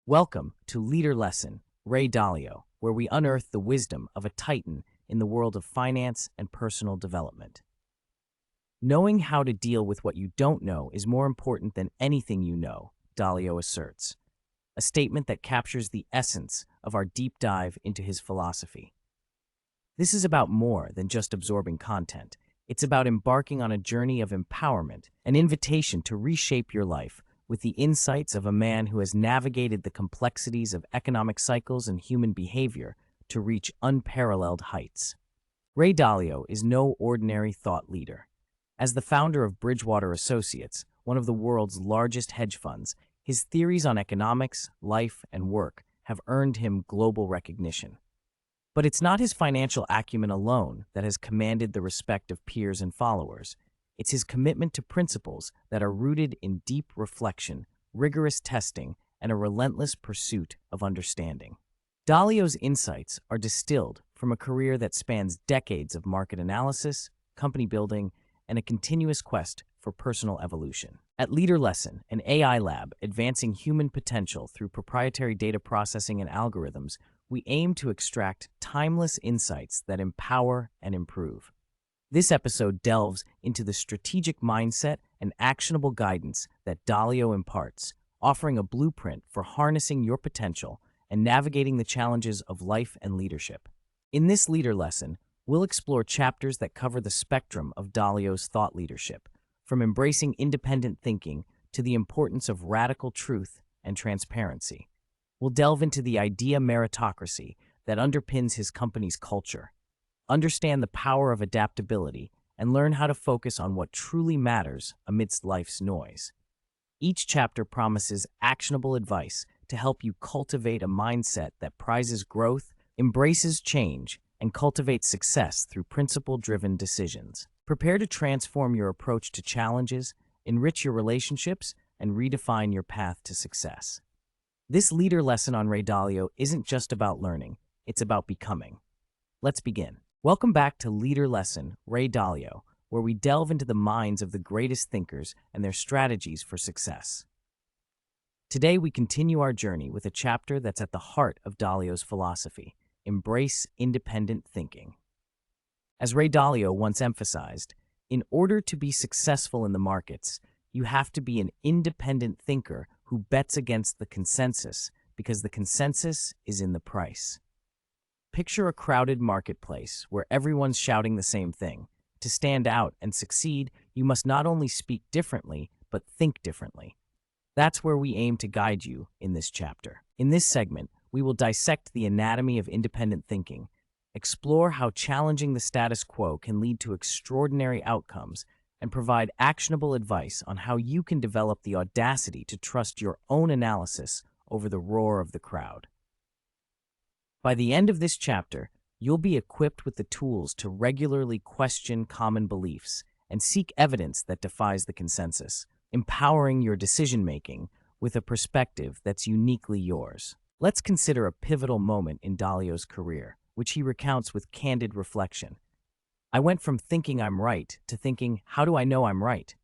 Welcome to Leader Lesson, Ray Dalio, where we unearth the wisdom of a titan in the world of finance and personal development. Knowing how to deal with what you don't know is more important than anything you know, Dalio asserts, a statement that captures the essence of our deep dive into his philosophy. This is about more than just absorbing content. It's about embarking on a journey of empowerment, an invitation to reshape your life with the insights of a man who has navigated the complexities of economic cycles and human behavior to reach unparalleled heights. Ray Dalio is no ordinary thought leader. As the founder of Bridgewater Associates, one of the world's largest hedge funds, his theories on economics, life, and work have earned him global recognition. But it's not his financial acumen alone that has commanded the respect of peers and followers. It's his commitment to principles that are rooted in deep reflection, rigorous testing, and a relentless pursuit of understanding. Dalio's insights are distilled from a career that spans decades of market analysis, company building, and a continuous quest for personal evolution. At Leader Lesson, an AI lab advancing human potential through proprietary data processing and algorithms, we aim to extract timeless insights that empower and improve. This episode delves into the strategic mindset and actionable guidance that Dalio imparts, offering a blueprint for harnessing your potential and navigating the challenges of life and leadership. In this leader lesson, we'll explore chapters that cover the spectrum of Dalio's thought leadership, from embracing independent thinking to the importance of radical truth and transparency. We'll delve into the idea meritocracy that underpins his company's culture, understand the power of adaptability, and learn how to focus on what truly matters amidst life's noise. Each chapter promises actionable advice to help you cultivate a mindset that prizes growth, embraces change, and cultivates success through principle-driven decisions. Prepare to transform your approach to challenges, enrich your relationships, and redefine your path to success. This leader lesson on Ray Dalio isn't just about learning, it's about becoming. Let's begin. Welcome back to Leader Lesson, Ray Dalio, where we delve into the minds of the greatest thinkers and their strategies for success. Today, we continue our journey with a chapter that's at the heart of Dalio's philosophy: embrace independent thinking. As Ray Dalio once emphasized, in order to be successful in the markets, you have to be an independent thinker who bets against the consensus because the consensus is in the price. Picture a crowded marketplace where everyone's shouting the same thing. To stand out and succeed, you must not only speak differently, but think differently. That's where we aim to guide you in this chapter. In this segment, we will dissect the anatomy of independent thinking, explore how challenging the status quo can lead to extraordinary outcomes, and provide actionable advice on how you can develop the audacity to trust your own analysis over the roar of the crowd. By the end of this chapter, you'll be equipped with the tools to regularly question common beliefs and seek evidence that defies the consensus, empowering your decision-making with a perspective that's uniquely yours. Let's consider a pivotal moment in Dalio's career, which he recounts with candid reflection. I went from thinking I'm right to thinking, how do I know I'm right?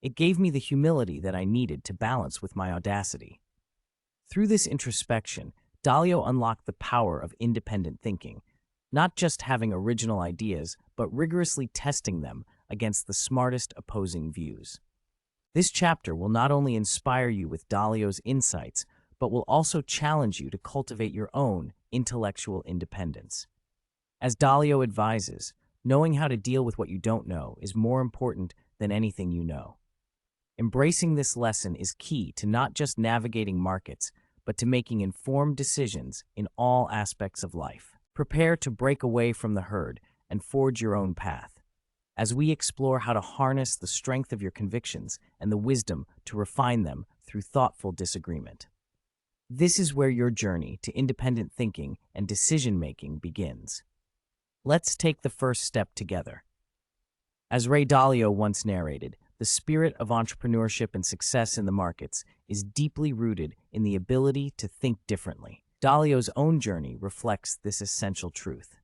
It gave me the humility that I needed to balance with my audacity. Through this introspection, Dalio unlocked the power of independent thinking, not just having original ideas, but rigorously testing them against the smartest opposing views. This chapter will not only inspire you with Dalio's insights, but will also challenge you to cultivate your own intellectual independence. As Dalio advises, knowing how to deal with what you don't know is more important than anything you know. Embracing this lesson is key to not just navigating markets, but to making informed decisions in all aspects of life. Prepare to break away from the herd and forge your own path, as we explore how to harness the strength of your convictions and the wisdom to refine them through thoughtful disagreement. This is where your journey to independent thinking and decision-making begins. Let's take the first step together. As Ray Dalio once narrated, the spirit of entrepreneurship and success in the markets is deeply rooted in the ability to think differently. Dalio's own journey reflects this essential truth.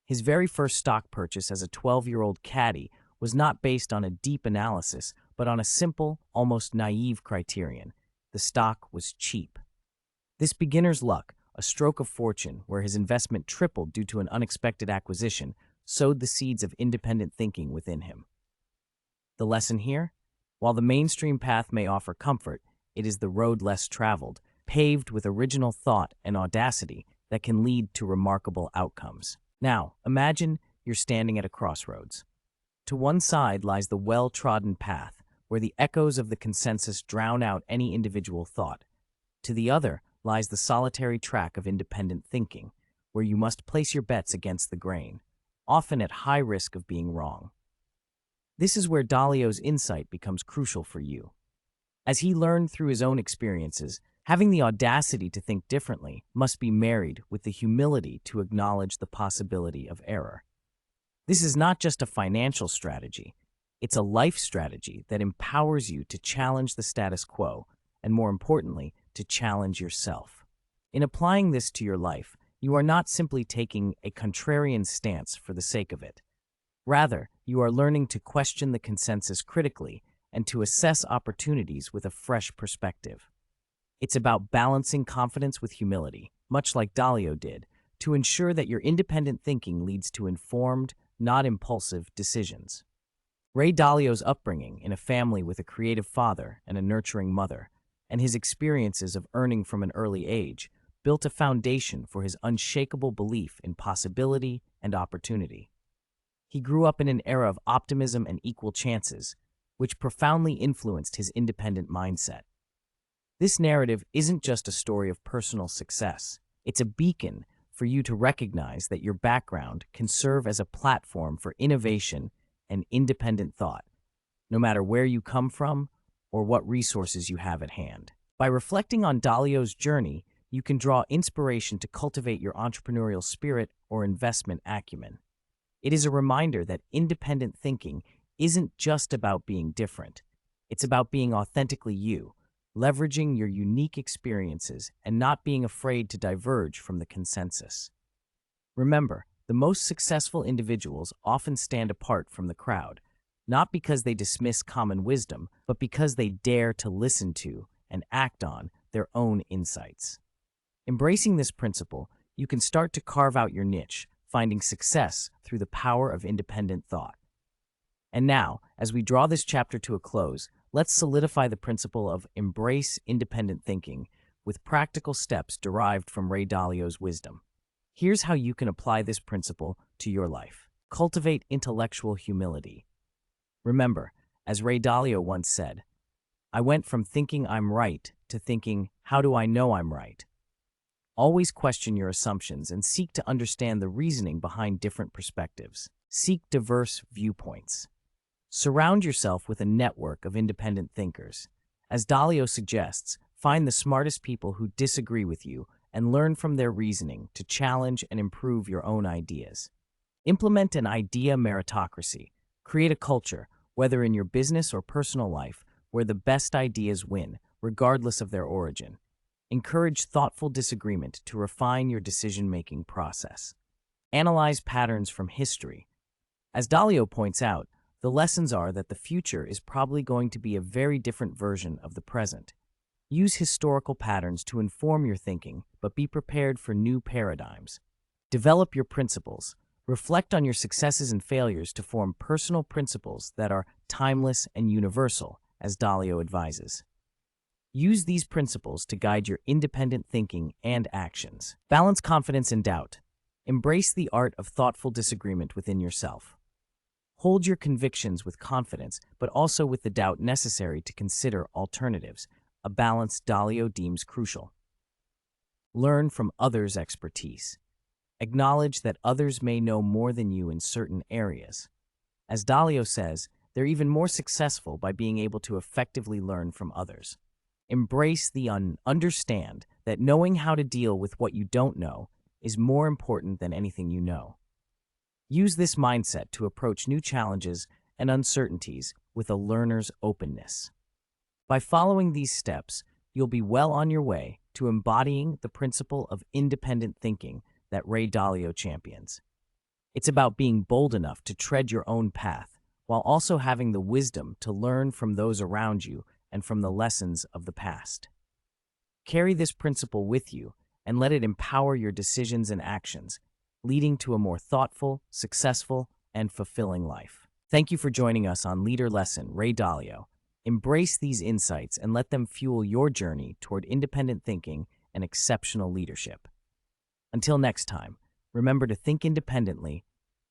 His very first stock purchase as a 12-year-old caddy was not based on a deep analysis, but on a simple, almost naive criterion: the stock was cheap. This beginner's luck, a stroke of fortune where his investment tripled due to an unexpected acquisition, sowed the seeds of independent thinking within him. The lesson here? While the mainstream path may offer comfort, it is the road less traveled, paved with original thought and audacity that can lead to remarkable outcomes. Now, imagine you're standing at a crossroads. To one side lies the well-trodden path, where the echoes of the consensus drown out any individual thought. To the other lies the solitary track of independent thinking, where you must place your bets against the grain, often at high risk of being wrong. This is where Dalio's insight becomes crucial for you. As he learned through his own experiences, having the audacity to think differently must be married with the humility to acknowledge the possibility of error. This is not just a financial strategy, it's a life strategy that empowers you to challenge the status quo, and more importantly, to challenge yourself. In applying this to your life, you are not simply taking a contrarian stance for the sake of it. Rather, you are learning to question the consensus critically and to assess opportunities with a fresh perspective. It's about balancing confidence with humility, much like Dalio did, to ensure that your independent thinking leads to informed, not impulsive decisions. Ray Dalio's upbringing in a family with a creative father and a nurturing mother, and his experiences of earning from an early age, built a foundation for his unshakable belief in possibility and opportunity. He grew up in an era of optimism and equal chances, which profoundly influenced his independent mindset. This narrative isn't just a story of personal success. It's a beacon for you to recognize that your background can serve as a platform for innovation and independent thought, no matter where you come from or what resources you have at hand. By reflecting on Dalio's journey, you can draw inspiration to cultivate your entrepreneurial spirit or investment acumen. It is a reminder that independent thinking isn't just about being different. It's about being authentically you, leveraging your unique experiences and not being afraid to diverge from the consensus. Remember, the most successful individuals often stand apart from the crowd, not because they dismiss common wisdom, but because they dare to listen to and act on their own insights. Embracing this principle, you can start to carve out your niche, finding success through the power of independent thought. And now, as we draw this chapter to a close, let's solidify the principle of embrace independent thinking with practical steps derived from Ray Dalio's wisdom. Here's how you can apply this principle to your life. Cultivate intellectual humility. Remember, as Ray Dalio once said, "I went from thinking I'm right to thinking, how do I know I'm right?" Always question your assumptions and seek to understand the reasoning behind different perspectives. Seek diverse viewpoints. Surround yourself with a network of independent thinkers. As Dalio suggests, find the smartest people who disagree with you and learn from their reasoning to challenge and improve your own ideas. Implement an idea meritocracy. Create a culture, whether in your business or personal life, where the best ideas win, regardless of their origin. Encourage thoughtful disagreement to refine your decision-making process. Analyze patterns from history. As Dalio points out, the lessons are that the future is probably going to be a very different version of the present. Use historical patterns to inform your thinking, but be prepared for new paradigms. Develop your principles. Reflect on your successes and failures to form personal principles that are timeless and universal, as Dalio advises. Use these principles to guide your independent thinking and actions. Balance confidence and doubt. Embrace the art of thoughtful disagreement within yourself. Hold your convictions with confidence, but also with the doubt necessary to consider alternatives, a balance Dalio deems crucial. Learn from others' expertise. Acknowledge that others may know more than you in certain areas. As Dalio says, they're even more successful by being able to effectively learn from others. Embrace the understand that knowing how to deal with what you don't know is more important than anything you know. Use this mindset to approach new challenges and uncertainties with a learner's openness. By following these steps, you'll be well on your way to embodying the principle of independent thinking that Ray Dalio champions. It's about being bold enough to tread your own path, while also having the wisdom to learn from those around you and from the lessons of the past. Carry this principle with you and let it empower your decisions and actions, leading to a more thoughtful, successful, and fulfilling life. Thank you for joining us on Leader Lesson, Ray Dalio. Embrace these insights and let them fuel your journey toward independent thinking and exceptional leadership. Until next time, remember to think independently,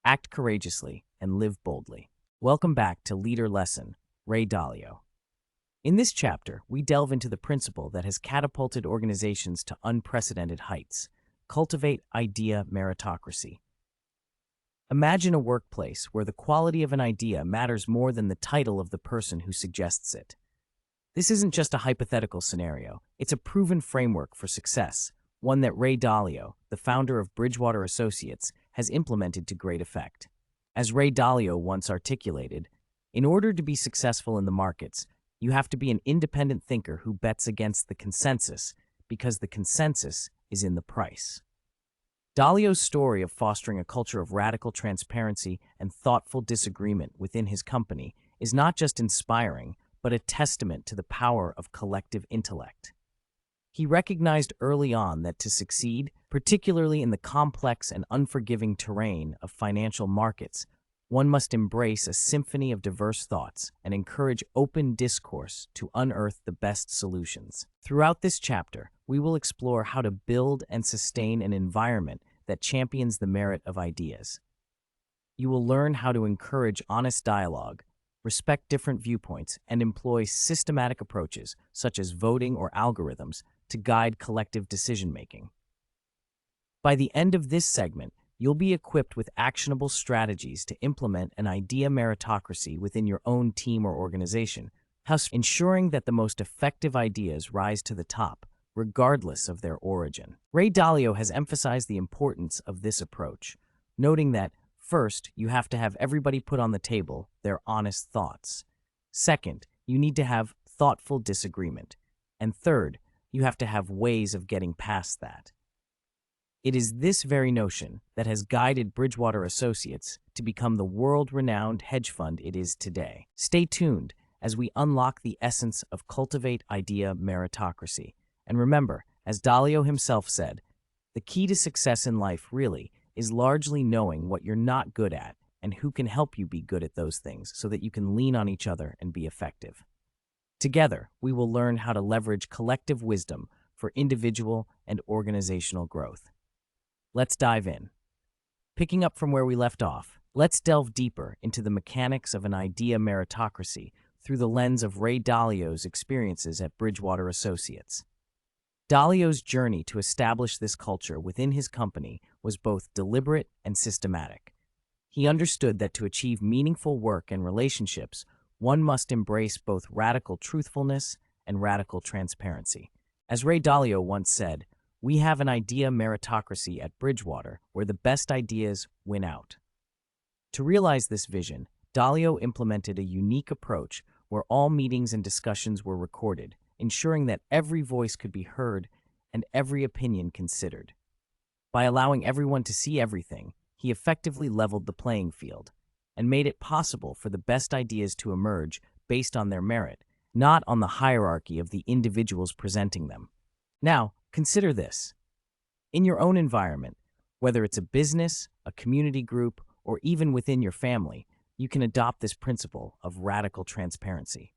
act courageously, and live boldly. Welcome back to Leader Lesson, Ray Dalio. In this chapter, we delve into the principle that has catapulted organizations to unprecedented heights: cultivate idea meritocracy. Imagine a workplace where the quality of an idea matters more than the title of the person who suggests it. This isn't just a hypothetical scenario, it's a proven framework for success, one that Ray Dalio, the founder of Bridgewater Associates, has implemented to great effect. As Ray Dalio once articulated, in order to be successful in the markets, you have to be an independent thinker who bets against the consensus, because the consensus is in the price. Dalio's story of fostering a culture of radical transparency and thoughtful disagreement within his company is not just inspiring, but a testament to the power of collective intellect. He recognized early on that to succeed, particularly in the complex and unforgiving terrain of financial markets, one must embrace a symphony of diverse thoughts and encourage open discourse to unearth the best solutions. Throughout this chapter, we will explore how to build and sustain an environment that champions the merit of ideas. You will learn how to encourage honest dialogue, respect different viewpoints, and employ systematic approaches, such as voting or algorithms, to guide collective decision-making. By the end of this segment, you'll be equipped with actionable strategies to implement an idea meritocracy within your own team or organization, thus ensuring that the most effective ideas rise to the top, regardless of their origin. Ray Dalio has emphasized the importance of this approach, noting that, first, you have to have everybody put on the table their honest thoughts. Second, you need to have thoughtful disagreement. And third, you have to have ways of getting past that. It is this very notion that has guided Bridgewater Associates to become the world-renowned hedge fund it is today. Stay tuned as we unlock the essence of cultivate idea meritocracy. And remember, as Dalio himself said, the key to success in life really is largely knowing what you're not good at and who can help you be good at those things so that you can lean on each other and be effective. Together, we will learn how to leverage collective wisdom for individual and organizational growth. Let's dive in. Picking up from where we left off, let's delve deeper into the mechanics of an idea meritocracy through the lens of Ray Dalio's experiences at Bridgewater Associates. Dalio's journey to establish this culture within his company was both deliberate and systematic. He understood that to achieve meaningful work and relationships, one must embrace both radical truthfulness and radical transparency. As Ray Dalio once said, "We have an idea meritocracy at Bridgewater where the best ideas win out." To realize this vision, Dalio implemented a unique approach where all meetings and discussions were recorded, ensuring that every voice could be heard and every opinion considered. By allowing everyone to see everything, he effectively leveled the playing field and made it possible for the best ideas to emerge based on their merit, not on the hierarchy of the individuals presenting them. Now, consider this. In your own environment, whether it's a business, a community group, or even within your family, you can adopt this principle of radical transparency.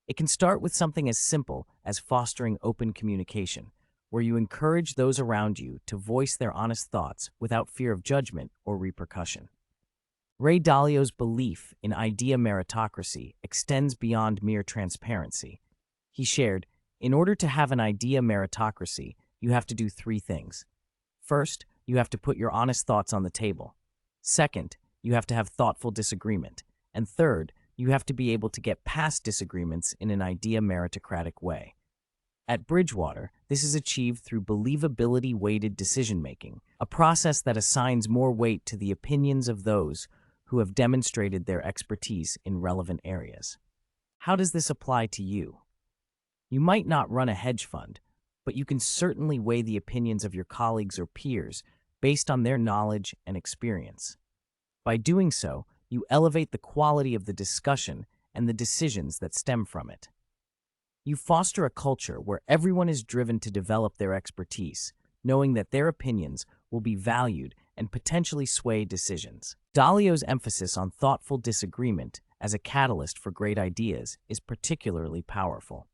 It can start with something as simple as fostering open communication, where you encourage those around you to voice their honest thoughts without fear of judgment or repercussion. Ray Dalio's belief in idea meritocracy extends beyond mere transparency. He shared, "In order to have an idea meritocracy, you have to do three things. First, you have to put your honest thoughts on the table. Second, you have to have thoughtful disagreement. And third, you have to be able to get past disagreements in an idea meritocratic way." At Bridgewater, this is achieved through believability-weighted decision-making, a process that assigns more weight to the opinions of those who have demonstrated their expertise in relevant areas. How does this apply to you? You might not run a hedge fund, but you can certainly weigh the opinions of your colleagues or peers based on their knowledge and experience. By doing so, you elevate the quality of the discussion and the decisions that stem from it. You foster a culture where everyone is driven to develop their expertise, knowing that their opinions will be valued and potentially sway decisions. Dalio's emphasis on thoughtful disagreement as a catalyst for great ideas is particularly powerful.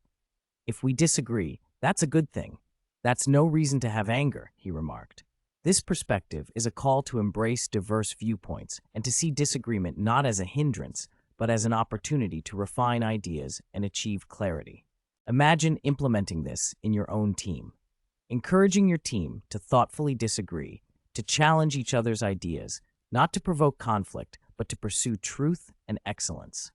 If we disagree, that's a good thing. That's no reason to have anger, he remarked. This perspective is a call to embrace diverse viewpoints and to see disagreement not as a hindrance, but as an opportunity to refine ideas and achieve clarity. Imagine implementing this in your own team. Encouraging your team to thoughtfully disagree, to challenge each other's ideas, not to provoke conflict, but to pursue truth and excellence.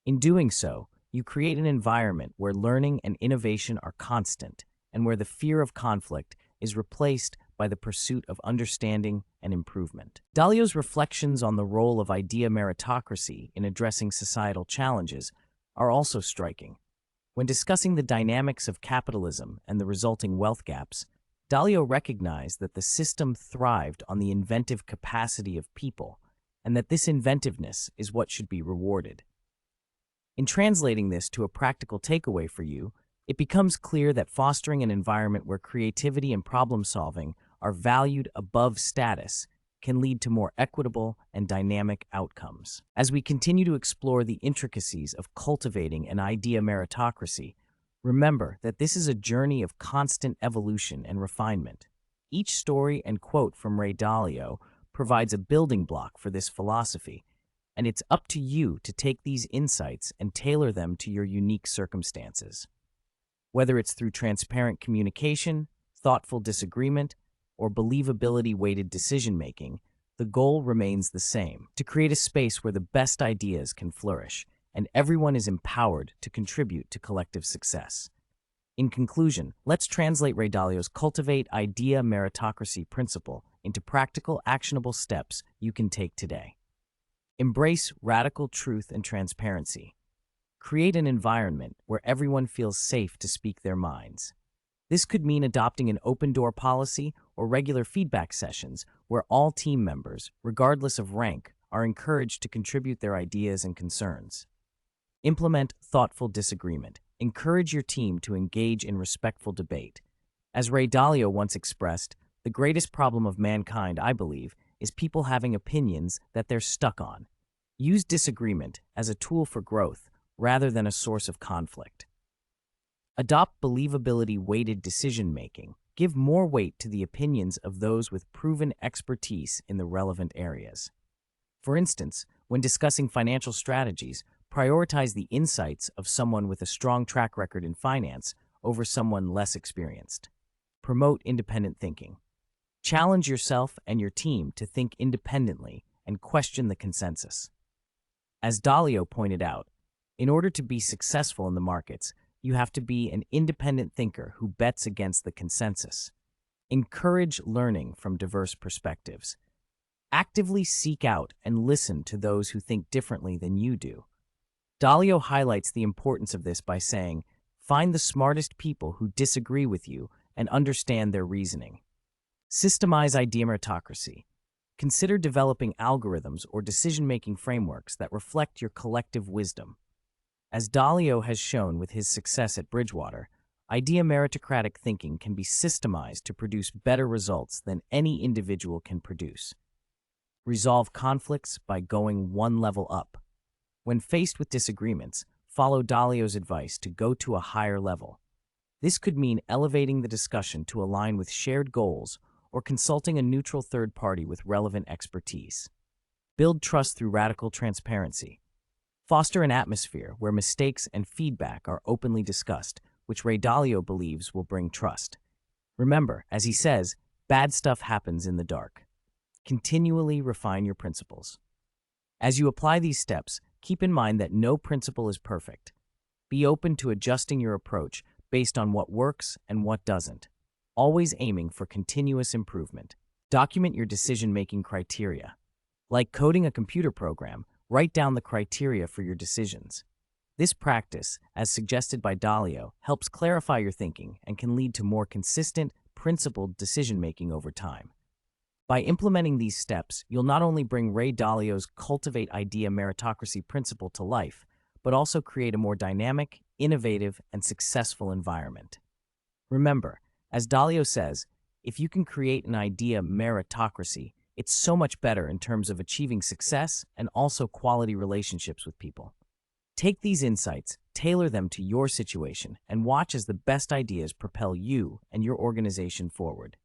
In doing so, you create an environment where learning and innovation are constant, and where the fear of conflict is replaced by the pursuit of understanding and improvement. Dalio's reflections on the role of idea meritocracy in addressing societal challenges are also striking. When discussing the dynamics of capitalism and the resulting wealth gaps, Dalio recognized that the system thrived on the inventive capacity of people, and that this inventiveness is what should be rewarded. In translating this to a practical takeaway for you, it becomes clear that fostering an environment where creativity and problem-solving are valued above status can lead to more equitable and dynamic outcomes. As we continue to explore the intricacies of cultivating an idea meritocracy, remember that this is a journey of constant evolution and refinement. Each story and quote from Ray Dalio provides a building block for this philosophy, and it's up to you to take these insights and tailor them to your unique circumstances. Whether it's through transparent communication, thoughtful disagreement, or believability-weighted decision-making, the goal remains the same: to create a space where the best ideas can flourish, and everyone is empowered to contribute to collective success. In conclusion, let's translate Ray Dalio's cultivate idea meritocracy principle into practical, actionable steps you can take today. Embrace radical truth and transparency. Create an environment where everyone feels safe to speak their minds. This could mean adopting an open-door policy or regular feedback sessions where all team members, regardless of rank, are encouraged to contribute their ideas and concerns. Implement thoughtful disagreement. Encourage your team to engage in respectful debate. As Ray Dalio once expressed, the greatest problem of mankind, I believe, is people having opinions that they're stuck on. Use disagreement as a tool for growth rather than a source of conflict. Adopt believability-weighted decision-making. Give more weight to the opinions of those with proven expertise in the relevant areas. For instance, when discussing financial strategies, prioritize the insights of someone with a strong track record in finance over someone less experienced. Promote independent thinking. Challenge yourself and your team to think independently and question the consensus. As Dalio pointed out, in order to be successful in the markets, you have to be an independent thinker who bets against the consensus. Encourage learning from diverse perspectives. Actively seek out and listen to those who think differently than you do. Dalio highlights the importance of this by saying, find the smartest people who disagree with you and understand their reasoning. Systemize idea meritocracy. Consider developing algorithms or decision-making frameworks that reflect your collective wisdom. As Dalio has shown with his success at Bridgewater, idea meritocratic thinking can be systemized to produce better results than any individual can produce. Resolve conflicts by going one level up. When faced with disagreements, follow Dalio's advice to go to a higher level. This could mean elevating the discussion to align with shared goals or consulting a neutral third party with relevant expertise. Build trust through radical transparency. Foster an atmosphere where mistakes and feedback are openly discussed, which Ray Dalio believes will bring trust. Remember, as he says, bad stuff happens in the dark. Continually refine your principles. As you apply these steps, keep in mind that no principle is perfect. Be open to adjusting your approach based on what works and what doesn't, always aiming for continuous improvement. Document your decision-making criteria. Like coding a computer program, write down the criteria for your decisions. This practice, as suggested by Dalio, helps clarify your thinking and can lead to more consistent, principled decision-making over time. By implementing these steps, you'll not only bring Ray Dalio's cultivate idea meritocracy principle to life, but also create a more dynamic, innovative, and successful environment. Remember, as Dalio says, if you can create an idea meritocracy, it's so much better in terms of achieving success and also quality relationships with people. Take these insights, tailor them to your situation, and watch as the best ideas propel you and your organization forward.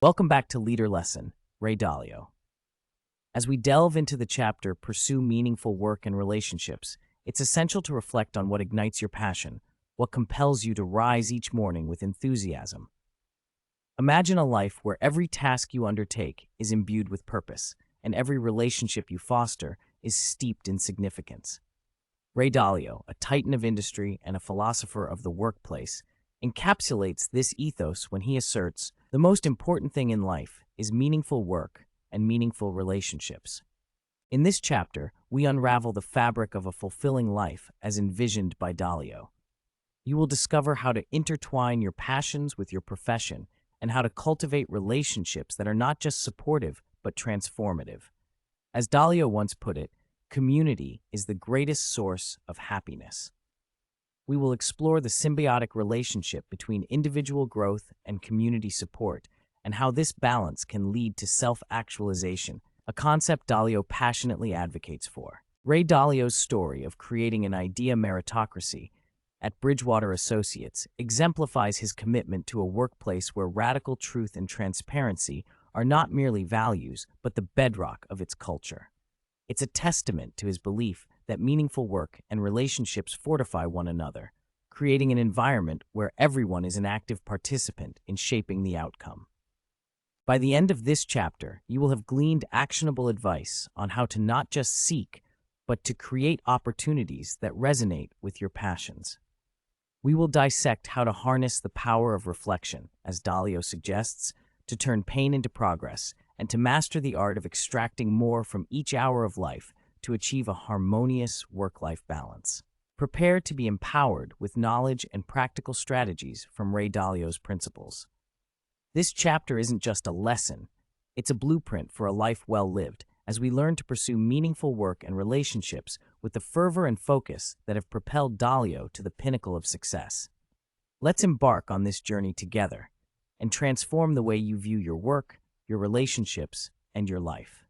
Welcome back to Leader Lesson, Ray Dalio. As we delve into the chapter Pursue Meaningful Work and Relationships, it's essential to reflect on what ignites your passion, what compels you to rise each morning with enthusiasm. Imagine a life where every task you undertake is imbued with purpose, and every relationship you foster is steeped in significance. Ray Dalio, a titan of industry and a philosopher of the workplace, encapsulates this ethos when he asserts, "The most important thing in life is meaningful work and meaningful relationships." In this chapter, we unravel the fabric of a fulfilling life as envisioned by Dalio. You will discover how to intertwine your passions with your profession and how to cultivate relationships that are not just supportive but transformative. As Dalio once put it, community is the greatest source of happiness. We will explore the symbiotic relationship between individual growth and community support and how this balance can lead to self-actualization, a concept Dalio passionately advocates for. Ray Dalio's story of creating an idea meritocracy at Bridgewater Associates exemplifies his commitment to a workplace where radical truth and transparency are not merely values, but the bedrock of its culture. It's a testament to his belief that meaningful work and relationships fortify one another, creating an environment where everyone is an active participant in shaping the outcome. By the end of this chapter, you will have gleaned actionable advice on how to not just seek, but to create opportunities that resonate with your passions. We will dissect how to harness the power of reflection, as Dalio suggests, to turn pain into progress and to master the art of extracting more from each hour of life to achieve a harmonious work-life balance. Prepare to be empowered with knowledge and practical strategies from Ray Dalio's principles. This chapter isn't just a lesson, it's a blueprint for a life well lived, as we learn to pursue meaningful work and relationships with the fervor and focus that have propelled Dalio to the pinnacle of success. Let's embark on this journey together and transform the way you view your work, your relationships, and your life.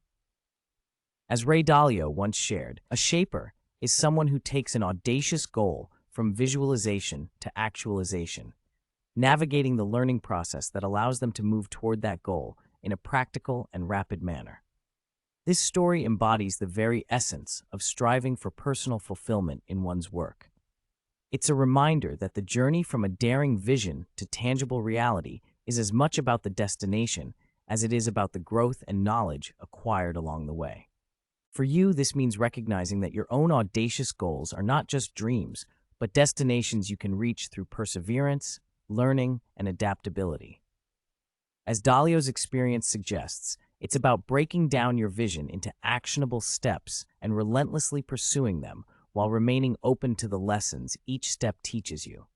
As Ray Dalio once shared, a shaper is someone who takes an audacious goal from visualization to actualization, navigating the learning process that allows them to move toward that goal in a practical and rapid manner. This story embodies the very essence of striving for personal fulfillment in one's work. It's a reminder that the journey from a daring vision to tangible reality is as much about the destination as it is about the growth and knowledge acquired along the way. For you, this means recognizing that your own audacious goals are not just dreams, but destinations you can reach through perseverance, learning, and adaptability. As Dalio's experience suggests, it's about breaking down your vision into actionable steps and relentlessly pursuing them while remaining open to the lessons each step teaches you.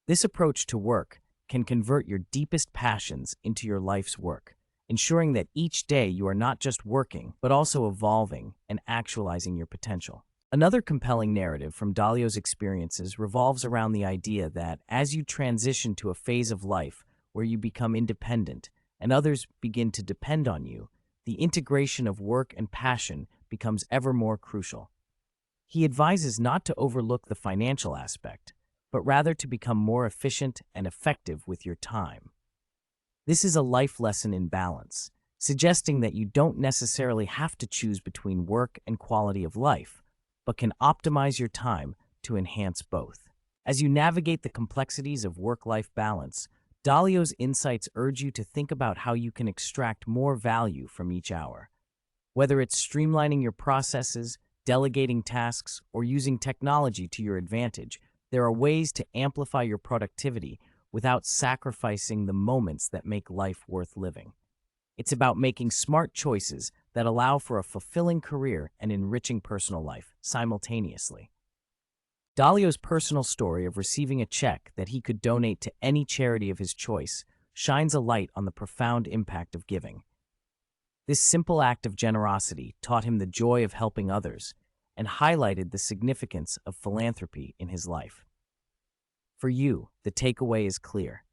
This approach to work can convert your deepest passions into your life's work, ensuring that each day you are not just working, but also evolving and actualizing your potential. Another compelling narrative from Dalio's experiences revolves around the idea that as you transition to a phase of life where you become independent and others begin to depend on you, the integration of work and passion becomes ever more crucial. He advises not to overlook the financial aspect, but rather to become more efficient and effective with your time. This is a life lesson in balance, suggesting that you don't necessarily have to choose between work and quality of life, but can optimize your time to enhance both. As you navigate the complexities of work-life balance, Dalio's insights urge you to think about how you can extract more value from each hour. Whether it's streamlining your processes, delegating tasks, or using technology to your advantage, there are ways to amplify your productivity without sacrificing the moments that make life worth living. It's about making smart choices that allow for a fulfilling career and enriching personal life simultaneously. Dalio's personal story of receiving a check that he could donate to any charity of his choice shines a light on the profound impact of giving. This simple act of generosity taught him the joy of helping others, and highlighted the significance of philanthropy in his life. For you, the takeaway is clear.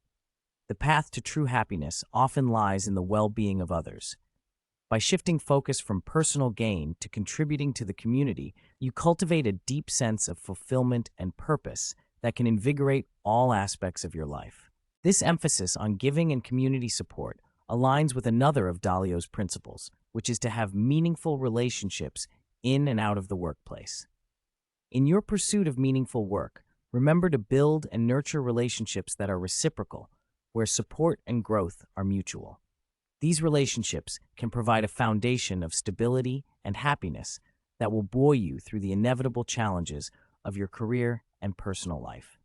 The path to true happiness often lies in the well-being of others. By shifting focus from personal gain to contributing to the community, you cultivate a deep sense of fulfillment and purpose that can invigorate all aspects of your life. This emphasis on giving and community support aligns with another of Dalio's principles, which is to have meaningful relationships in and out of the workplace. In your pursuit of meaningful work, remember to build and nurture relationships that are reciprocal, where support and growth are mutual. These relationships can provide a foundation of stability and happiness that will buoy you through the inevitable challenges of your career and personal life.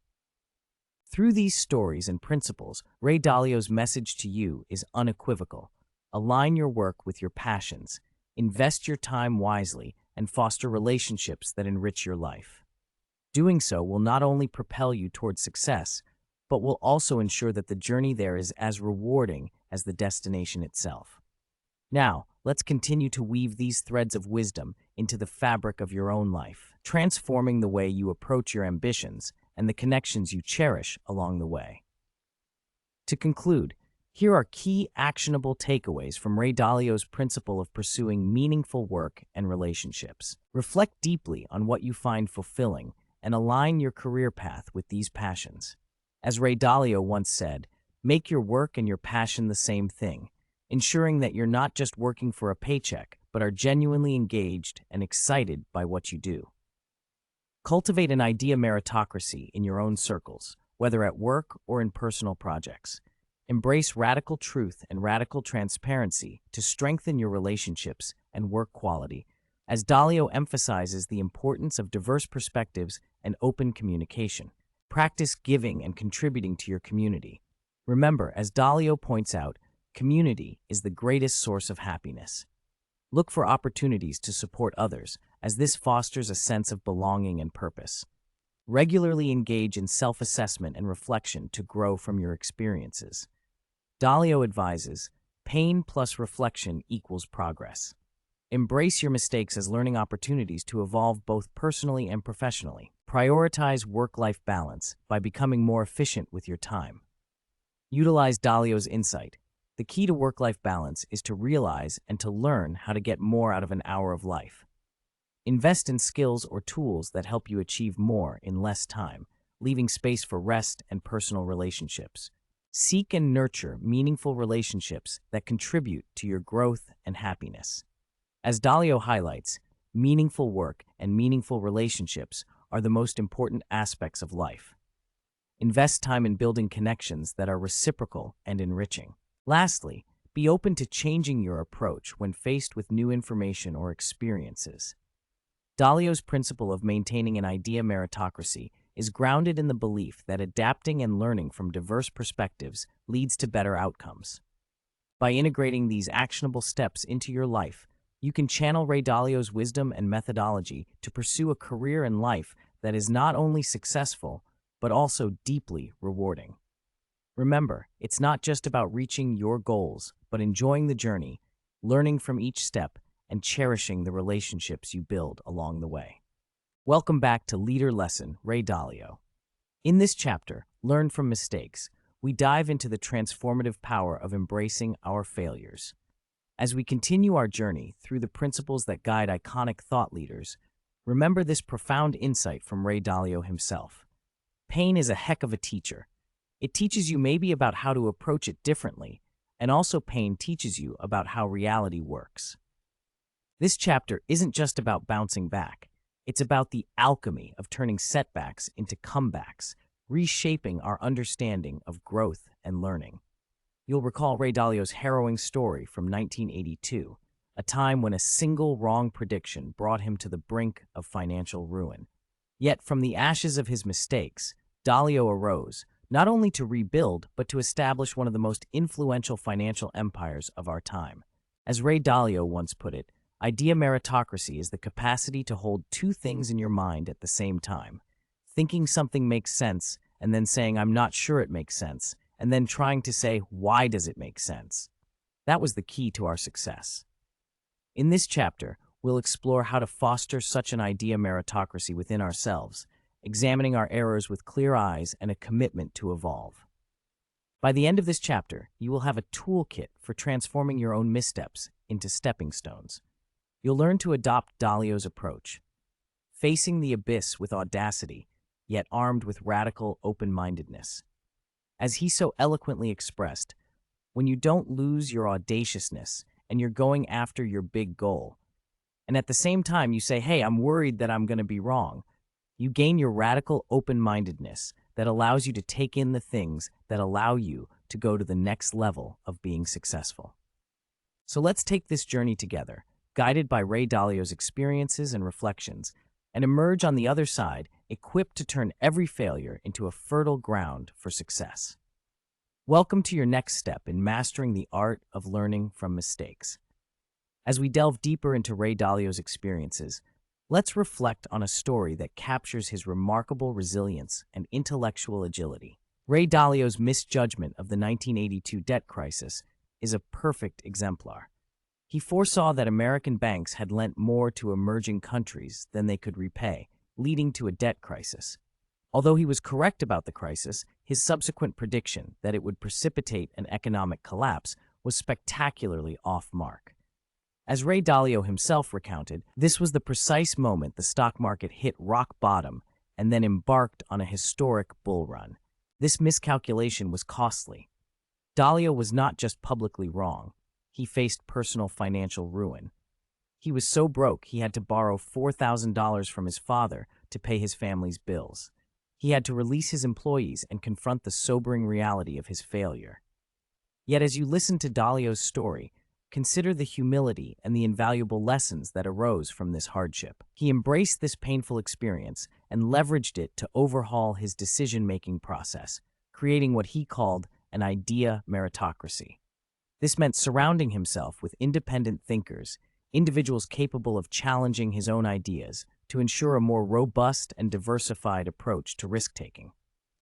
Through these stories and principles, Ray Dalio's message to you is unequivocal. Align your work with your passions, invest your time wisely, and foster relationships that enrich your life. Doing so will not only propel you towards success, but will also ensure that the journey there is as rewarding as the destination itself. Now, let's continue to weave these threads of wisdom into the fabric of your own life, transforming the way you approach your ambitions and the connections you cherish along the way. To conclude, here are key actionable takeaways from Ray Dalio's principle of pursuing meaningful work and relationships. Reflect deeply on what you find fulfilling and align your career path with these passions. As Ray Dalio once said, make your work and your passion the same thing, ensuring that you're not just working for a paycheck, but are genuinely engaged and excited by what you do. Cultivate an idea meritocracy in your own circles, whether at work or in personal projects. Embrace radical truth and radical transparency to strengthen your relationships and work quality, as Dalio emphasizes the importance of diverse perspectives and open communication. Practice giving and contributing to your community. Remember, as Dalio points out, community is the greatest source of happiness. Look for opportunities to support others, as this fosters a sense of belonging and purpose. Regularly engage in self-assessment and reflection to grow from your experiences. Dalio advises, pain plus reflection equals progress. Embrace your mistakes as learning opportunities to evolve both personally and professionally. Prioritize work-life balance by becoming more efficient with your time. Utilize Dalio's insight. The key to work-life balance is to realize and to learn how to get more out of an hour of life. Invest in skills or tools that help you achieve more in less time, leaving space for rest and personal relationships. Seek and nurture meaningful relationships that contribute to your growth and happiness. As Dalio highlights, meaningful work and meaningful relationships are the most important aspects of life. Invest time in building connections that are reciprocal and enriching. Lastly, be open to changing your approach when faced with new information or experiences. Dalio's principle of maintaining an idea meritocracy is grounded in the belief that adapting and learning from diverse perspectives leads to better outcomes. By integrating these actionable steps into your life, you can channel Ray Dalio's wisdom and methodology to pursue a career and life that is not only successful, but also deeply rewarding. Remember, it's not just about reaching your goals, but enjoying the journey, learning from each step, and cherishing the relationships you build along the way. Welcome back to Leader Lesson, Ray Dalio. In this chapter, Learn from Mistakes, we dive into the transformative power of embracing our failures. As we continue our journey through the principles that guide iconic thought leaders, remember this profound insight from Ray Dalio himself. Pain is a heck of a teacher. It teaches you maybe about how to approach it differently, and also pain teaches you about how reality works. This chapter isn't just about bouncing back. It's about the alchemy of turning setbacks into comebacks, reshaping our understanding of growth and learning. You'll recall Ray Dalio's harrowing story from 1982, a time when a single wrong prediction brought him to the brink of financial ruin. Yet from the ashes of his mistakes, Dalio arose, not only to rebuild, but to establish one of the most influential financial empires of our time. As Ray Dalio once put it, idea meritocracy is the capacity to hold two things in your mind at the same time. Thinking something makes sense, and then saying, I'm not sure it makes sense, and then trying to say, why does it make sense? That was the key to our success. In this chapter, we'll explore how to foster such an idea meritocracy within ourselves, examining our errors with clear eyes and a commitment to evolve. By the end of this chapter, you will have a toolkit for transforming your own missteps into stepping stones. You'll learn to adopt Dalio's approach, facing the abyss with audacity, yet armed with radical open-mindedness. As he so eloquently expressed, when you don't lose your audaciousness and you're going after your big goal, and at the same time you say, hey, I'm worried that I'm going to be wrong, you gain your radical open-mindedness that allows you to take in the things that allow you to go to the next level of being successful. So let's take this journey together, guided by Ray Dalio's experiences and reflections, and emerge on the other side, equipped to turn every failure into a fertile ground for success. Welcome to your next step in mastering the art of learning from mistakes. As we delve deeper into Ray Dalio's experiences, let's reflect on a story that captures his remarkable resilience and intellectual agility. Ray Dalio's misjudgment of the 1982 debt crisis is a perfect exemplar. He foresaw that American banks had lent more to emerging countries than they could repay, leading to a debt crisis. Although he was correct about the crisis, his subsequent prediction that it would precipitate an economic collapse was spectacularly off-mark. As Ray Dalio himself recounted, this was the precise moment the stock market hit rock bottom and then embarked on a historic bull run. This miscalculation was costly. Dalio was not just publicly wrong. He faced personal financial ruin. He was so broke he had to borrow $4,000 from his father to pay his family's bills. He had to release his employees and confront the sobering reality of his failure. Yet as you listen to Dalio's story, consider the humility and the invaluable lessons that arose from this hardship. He embraced this painful experience and leveraged it to overhaul his decision-making process, creating what he called an idea meritocracy. This meant surrounding himself with independent thinkers, individuals capable of challenging his own ideas, to ensure a more robust and diversified approach to risk-taking.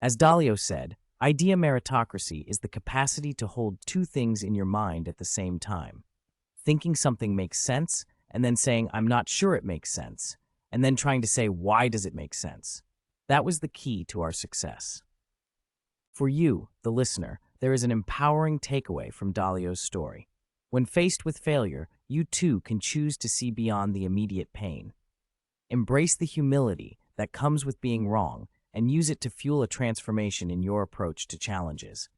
As Dalio said, idea meritocracy is the capacity to hold two things in your mind at the same time. Thinking something makes sense, and then saying, I'm not sure it makes sense, and then trying to say, why does it make sense? That was the key to our success. For you, the listener, there is an empowering takeaway from Dalio's story. When faced with failure, you too can choose to see beyond the immediate pain. Embrace the humility that comes with being wrong and use it to fuel a transformation in your approach to challenges.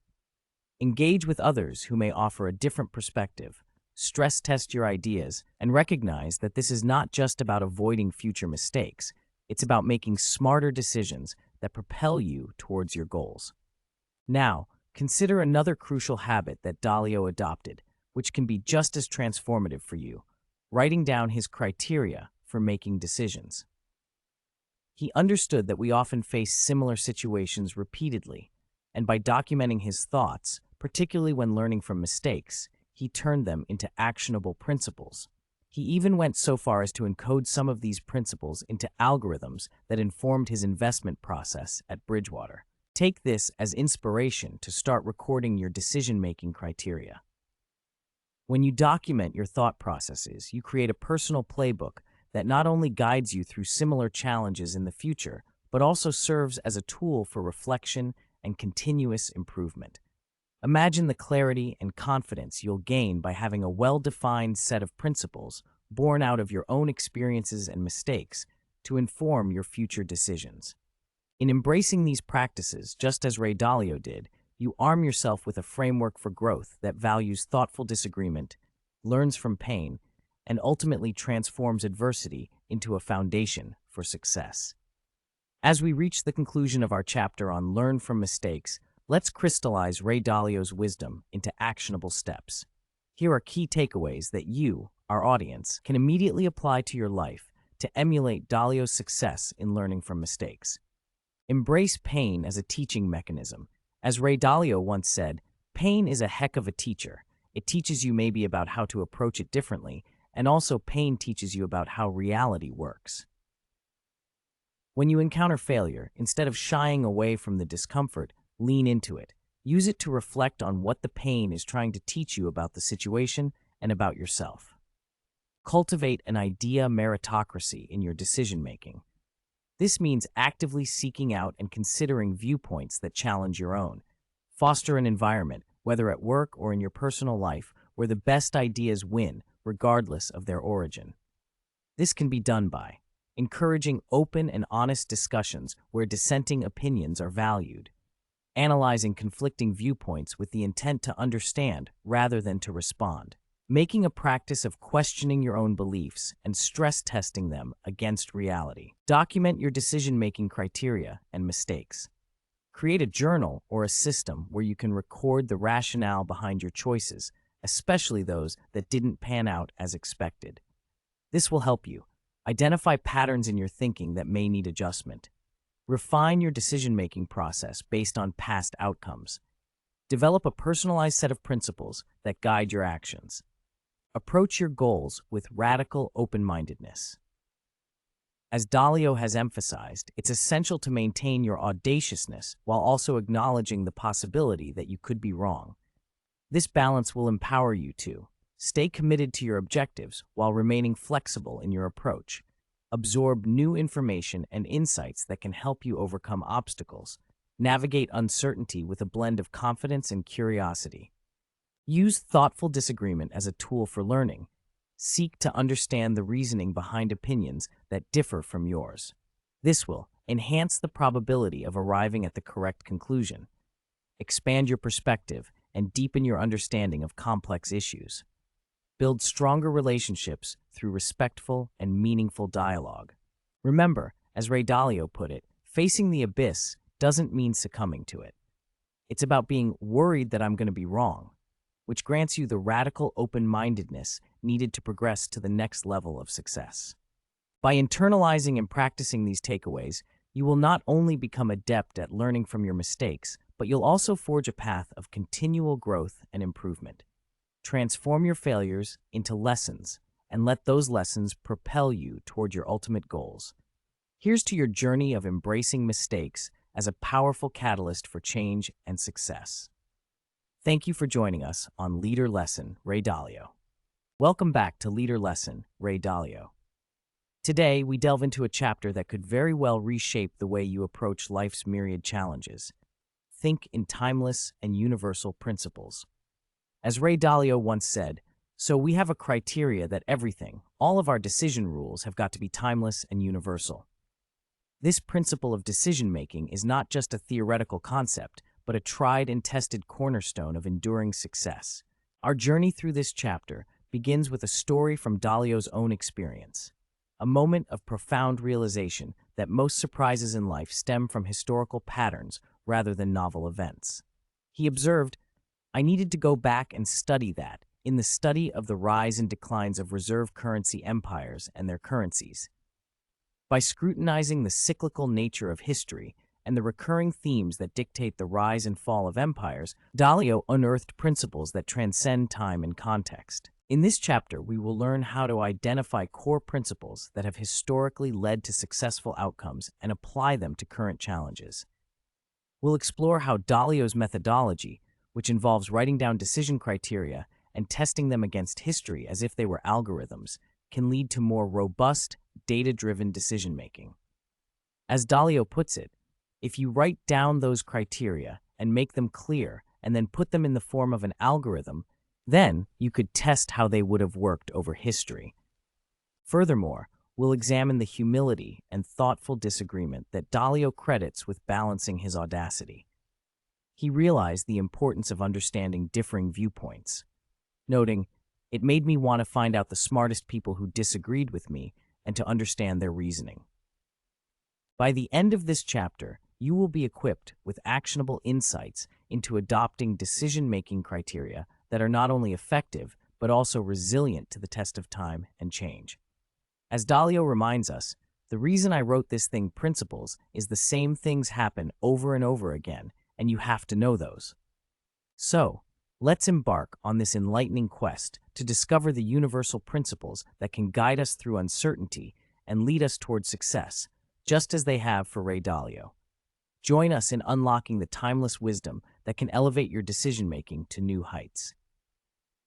Engage with others who may offer a different perspective, stress test your ideas, and recognize that this is not just about avoiding future mistakes. It's about making smarter decisions that propel you towards your goals. Now, consider another crucial habit that Dalio adopted, which can be just as transformative for you: writing down his criteria for making decisions. He understood that we often face similar situations repeatedly, and by documenting his thoughts, particularly when learning from mistakes, he turned them into actionable principles. He even went so far as to encode some of these principles into algorithms that informed his investment process at Bridgewater. Take this as inspiration to start recording your decision-making criteria. When you document your thought processes, you create a personal playbook that not only guides you through similar challenges in the future, but also serves as a tool for reflection and continuous improvement. Imagine the clarity and confidence you'll gain by having a well-defined set of principles born out of your own experiences and mistakes to inform your future decisions. In embracing these practices, just as Ray Dalio did, you arm yourself with a framework for growth that values thoughtful disagreement, learns from pain, and ultimately transforms adversity into a foundation for success. As we reach the conclusion of our chapter on Learn from Mistakes, let's crystallize Ray Dalio's wisdom into actionable steps. Here are key takeaways that you, our audience, can immediately apply to your life to emulate Dalio's success in learning from mistakes. Embrace pain as a teaching mechanism. As Ray Dalio once said, pain is a heck of a teacher. It teaches you maybe about how to approach it differently, and also pain teaches you about how reality works. When you encounter failure, instead of shying away from the discomfort, lean into it. Use it to reflect on what the pain is trying to teach you about the situation and about yourself. Cultivate an idea meritocracy in your decision-making. This means actively seeking out and considering viewpoints that challenge your own. Foster an environment, whether at work or in your personal life, where the best ideas win, regardless of their origin. This can be done by encouraging open and honest discussions where dissenting opinions are valued, analyzing conflicting viewpoints with the intent to understand rather than to respond, making a practice of questioning your own beliefs and stress testing them against reality. Document your decision-making criteria and mistakes. Create a journal or a system where you can record the rationale behind your choices, especially those that didn't pan out as expected. This will help you identify patterns in your thinking that may need adjustment. Refine your decision-making process based on past outcomes. Develop a personalized set of principles that guide your actions. Approach your goals with radical open-mindedness. As Dalio has emphasized, it's essential to maintain your audaciousness while also acknowledging the possibility that you could be wrong. This balance will empower you to stay committed to your objectives while remaining flexible in your approach. Absorb new information and insights that can help you overcome obstacles. Navigate uncertainty with a blend of confidence and curiosity. Use thoughtful disagreement as a tool for learning. Seek to understand the reasoning behind opinions that differ from yours. This will enhance the probability of arriving at the correct conclusion. Expand your perspective and deepen your understanding of complex issues. Build stronger relationships through respectful and meaningful dialogue. Remember, as Ray Dalio put it, facing the abyss doesn't mean succumbing to it. It's about being worried that I'm going to be wrong, which grants you the radical open-mindedness needed to progress to the next level of success. By internalizing and practicing these takeaways, you will not only become adept at learning from your mistakes, but you'll also forge a path of continual growth and improvement. Transform your failures into lessons, and let those lessons propel you toward your ultimate goals. Here's to your journey of embracing mistakes as a powerful catalyst for change and success. Thank you for joining us on Leader Lesson, Ray Dalio. Welcome back to Leader Lesson, Ray Dalio. Today, we delve into a chapter that could very well reshape the way you approach life's myriad challenges. Think in timeless and universal principles. As Ray Dalio once said, so we have a criteria that everything, all of our decision rules have got to be timeless and universal. This principle of decision-making is not just a theoretical concept, but a tried and tested cornerstone of enduring success. Our journey through this chapter begins with a story from Dalio's own experience, a moment of profound realization that most surprises in life stem from historical patterns rather than novel events. He observed, I needed to go back and study that in the study of the rise and declines of reserve currency empires and their currencies. By scrutinizing the cyclical nature of history and the recurring themes that dictate the rise and fall of empires, Dalio unearthed principles that transcend time and context. In this chapter, we will learn how to identify core principles that have historically led to successful outcomes and apply them to current challenges. We'll explore how Dalio's methodology, which involves writing down decision criteria and testing them against history as if they were algorithms, can lead to more robust, data-driven decision-making. As Dalio puts it, if you write down those criteria and make them clear and then put them in the form of an algorithm, then you could test how they would have worked over history. Furthermore, we'll examine the humility and thoughtful disagreement that Dalio credits with balancing his audacity. He realized the importance of understanding differing viewpoints, noting, it made me want to find out the smartest people who disagreed with me and to understand their reasoning. By the end of this chapter, you will be equipped with actionable insights into adopting decision-making criteria that are not only effective, but also resilient to the test of time and change. As Dalio reminds us, the reason I wrote this thing principles is the same things happen over and over again, and you have to know those. So, let's embark on this enlightening quest to discover the universal principles that can guide us through uncertainty and lead us toward success, just as they have for Ray Dalio. Join us in unlocking the timeless wisdom that can elevate your decision-making to new heights.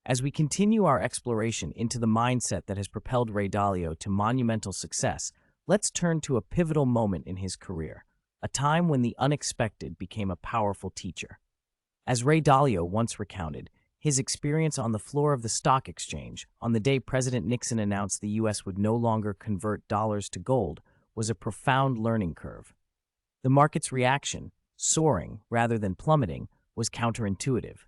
As we continue our exploration into the mindset that has propelled Ray Dalio to monumental success, let's turn to a pivotal moment in his career, a time when the unexpected became a powerful teacher. As Ray Dalio once recounted, his experience on the floor of the stock exchange on the day President Nixon announced the U.S. would no longer convert dollars to gold was a profound learning curve. The market's reaction, soaring rather than plummeting, was counterintuitive.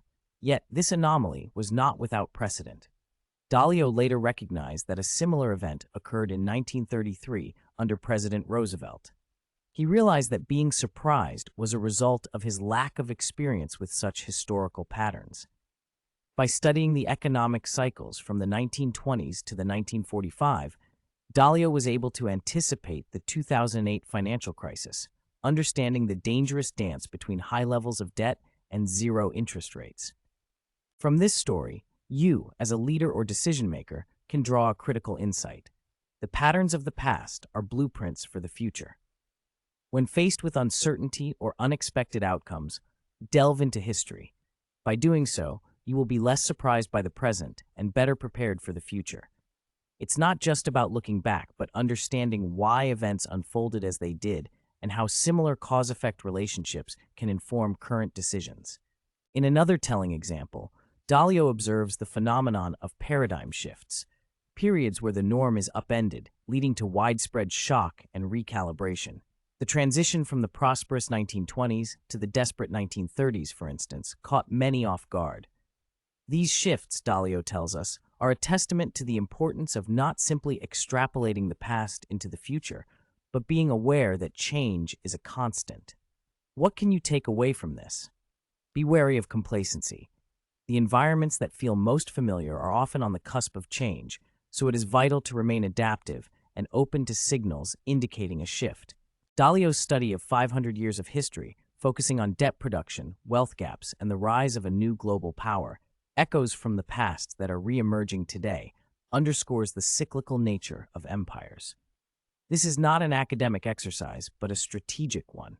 Yet this anomaly was not without precedent. Dalio later recognized that a similar event occurred in 1933 under President Roosevelt. He realized that being surprised was a result of his lack of experience with such historical patterns. By studying the economic cycles from the 1920s to the 1945, Dalio was able to anticipate the 2008 financial crisis, understanding the dangerous dance between high levels of debt and zero interest rates. From this story, you, as a leader or decision-maker, can draw a critical insight. The patterns of the past are blueprints for the future. When faced with uncertainty or unexpected outcomes, delve into history. By doing so, you will be less surprised by the present and better prepared for the future. It's not just about looking back, but understanding why events unfolded as they did and how similar cause-effect relationships can inform current decisions. In another telling example, Dalio observes the phenomenon of paradigm shifts, periods where the norm is upended, leading to widespread shock and recalibration. The transition from the prosperous 1920s to the desperate 1930s, for instance, caught many off guard. These shifts, Dalio tells us, are a testament to the importance of not simply extrapolating the past into the future, but being aware that change is a constant. What can you take away from this? Be wary of complacency. The environments that feel most familiar are often on the cusp of change, so it is vital to remain adaptive and open to signals indicating a shift. Dalio's study of 500 years of history, focusing on debt production, wealth gaps, and the rise of a new global power, echoes from the past that are re-emerging today, underscores the cyclical nature of empires. This is not an academic exercise, but a strategic one.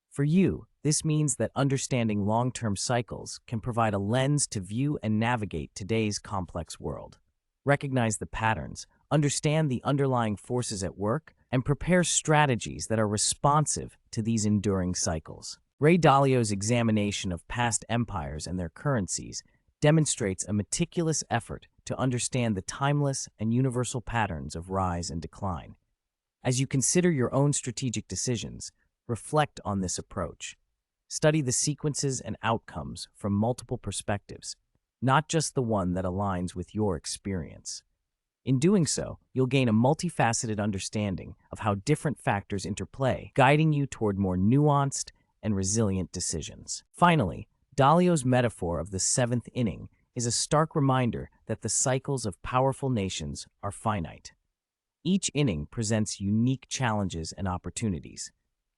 For you, this means that understanding long-term cycles can provide a lens to view and navigate today's complex world. Recognize the patterns, understand the underlying forces at work, and prepare strategies that are responsive to these enduring cycles. Ray Dalio's examination of past empires and their currencies demonstrates a meticulous effort to understand the timeless and universal patterns of rise and decline. As you consider your own strategic decisions, reflect on this approach. Study the sequences and outcomes from multiple perspectives, not just the one that aligns with your experience. In doing so, you'll gain a multifaceted understanding of how different factors interplay, guiding you toward more nuanced and resilient decisions. Finally, Dalio's metaphor of the seventh inning is a stark reminder that the cycles of powerful nations are finite. Each inning presents unique challenges and opportunities.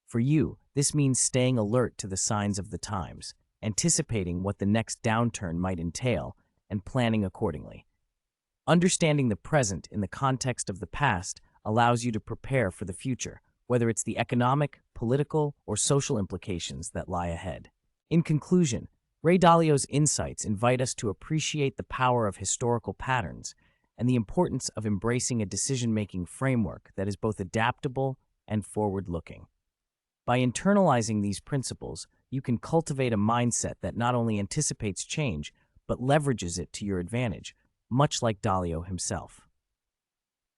For you, this means staying alert to the signs of the times, anticipating what the next downturn might entail, and planning accordingly. Understanding the present in the context of the past allows you to prepare for the future, whether it's the economic, political, or social implications that lie ahead. In conclusion, Ray Dalio's insights invite us to appreciate the power of historical patterns and the importance of embracing a decision-making framework that is both adaptable and forward-looking. By internalizing these principles, you can cultivate a mindset that not only anticipates change, but leverages it to your advantage, much like Dalio himself.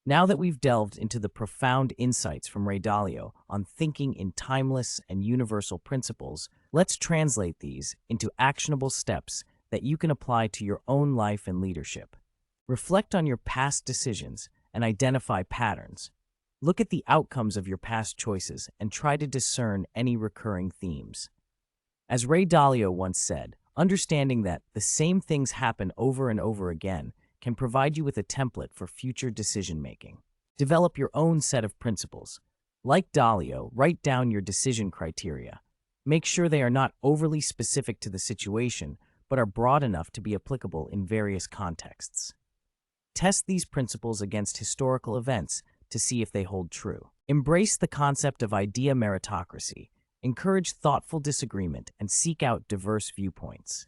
Now that we've delved into the profound insights from Ray Dalio on thinking in timeless and universal principles, let's translate these into actionable steps that you can apply to your own life and leadership. Reflect on your past decisions and identify patterns. Look at the outcomes of your past choices and try to discern any recurring themes. As Ray Dalio once said, understanding that the same things happen over and over again can provide you with a template for future decision-making. Develop your own set of principles. Like Dalio, write down your decision criteria. Make sure they are not overly specific to the situation, but are broad enough to be applicable in various contexts. Test these principles against historical events to see if they hold true. Embrace the concept of idea meritocracy. Encourage thoughtful disagreement and seek out diverse viewpoints.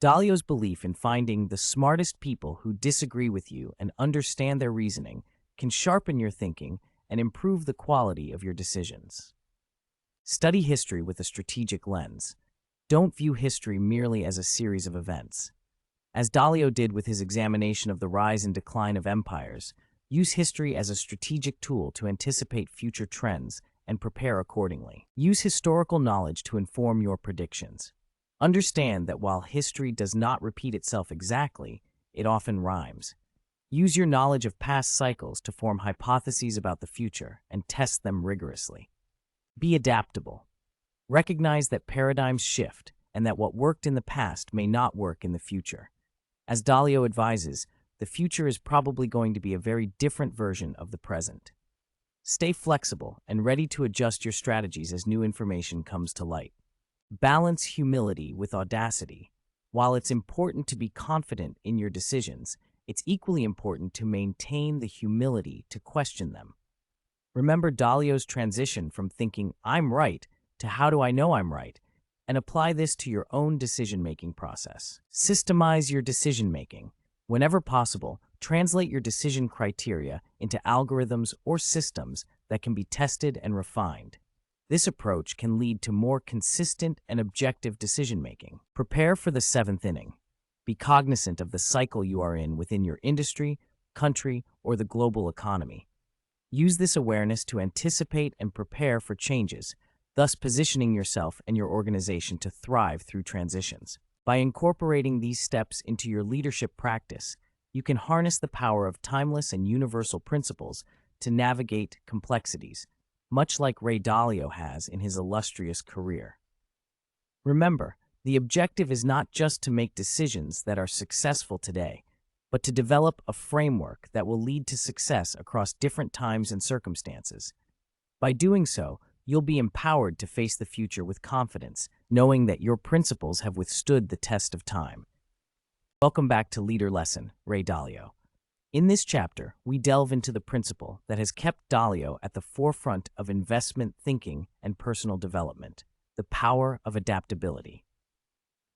Dalio's belief in finding the smartest people who disagree with you and understand their reasoning can sharpen your thinking and improve the quality of your decisions. Study history with a strategic lens. Don't view history merely as a series of events. As Dalio did with his examination of the rise and decline of empires, use history as a strategic tool to anticipate future trends and prepare accordingly. Use historical knowledge to inform your predictions. Understand that while history does not repeat itself exactly, it often rhymes. Use your knowledge of past cycles to form hypotheses about the future and test them rigorously. Be adaptable. Recognize that paradigms shift and that what worked in the past may not work in the future. As Dalio advises, the future is probably going to be a very different version of the present. Stay flexible and ready to adjust your strategies as new information comes to light. Balance humility with audacity. While it's important to be confident in your decisions, it's equally important to maintain the humility to question them. Remember Dalio's transition from thinking, "I'm right," to "how do I know I'm right?" and apply this to your own decision-making process. Systemize your decision-making. Whenever possible, translate your decision criteria into algorithms or systems that can be tested and refined. This approach can lead to more consistent and objective decision-making. Prepare for the seventh inning. Be cognizant of the cycle you are in within your industry, country, or the global economy. Use this awareness to anticipate and prepare for changes, thus positioning yourself and your organization to thrive through transitions. By incorporating these steps into your leadership practice, you can harness the power of timeless and universal principles to navigate complexities, much like Ray Dalio has in his illustrious career. Remember, the objective is not just to make decisions that are successful today, but to develop a framework that will lead to success across different times and circumstances. By doing so, you'll be empowered to face the future with confidence, knowing that your principles have withstood the test of time. Welcome back to Leader Lesson, Ray Dalio. In this chapter, we delve into the principle that has kept Dalio at the forefront of investment thinking and personal development, the power of adaptability.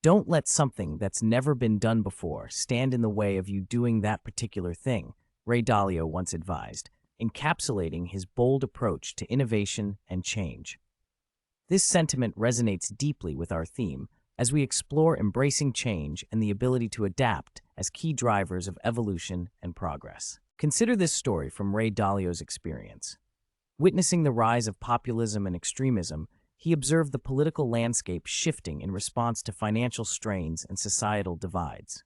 Don't let something that's never been done before stand in the way of you doing that particular thing, Ray Dalio once advised, encapsulating his bold approach to innovation and change. This sentiment resonates deeply with our theme as we explore embracing change and the ability to adapt as key drivers of evolution and progress. Consider this story from Ray Dalio's experience. Witnessing the rise of populism and extremism, he observed the political landscape shifting in response to financial strains and societal divides.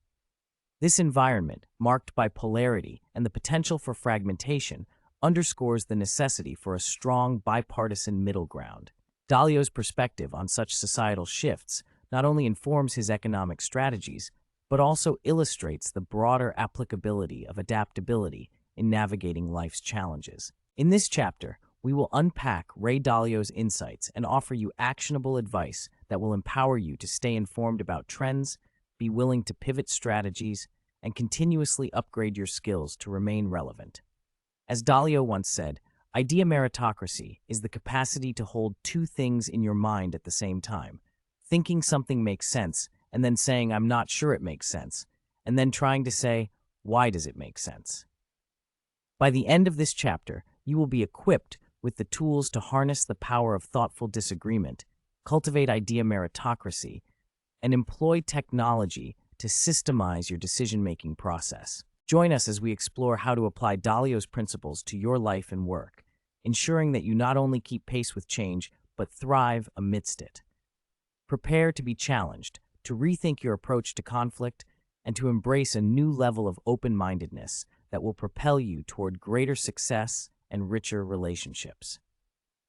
This environment, marked by polarity and the potential for fragmentation, underscores the necessity for a strong bipartisan middle ground. Dalio's perspective on such societal shifts not only informs his economic strategies, but also illustrates the broader applicability of adaptability in navigating life's challenges. In this chapter, we will unpack Ray Dalio's insights and offer you actionable advice that will empower you to stay informed about trends, be willing to pivot strategies, and continuously upgrade your skills to remain relevant. As Dalio once said, idea meritocracy is the capacity to hold two things in your mind at the same time, thinking something makes sense and then saying, "I'm not sure it makes sense," and then trying to say, "Why does it make sense?" By the end of this chapter, you will be equipped with the tools to harness the power of thoughtful disagreement, cultivate idea meritocracy, and employ technology to systemize your decision-making process. Join us as we explore how to apply Dalio's principles to your life and work, ensuring that you not only keep pace with change, but thrive amidst it. Prepare to be challenged, to rethink your approach to conflict, and to embrace a new level of open-mindedness that will propel you toward greater success and richer relationships.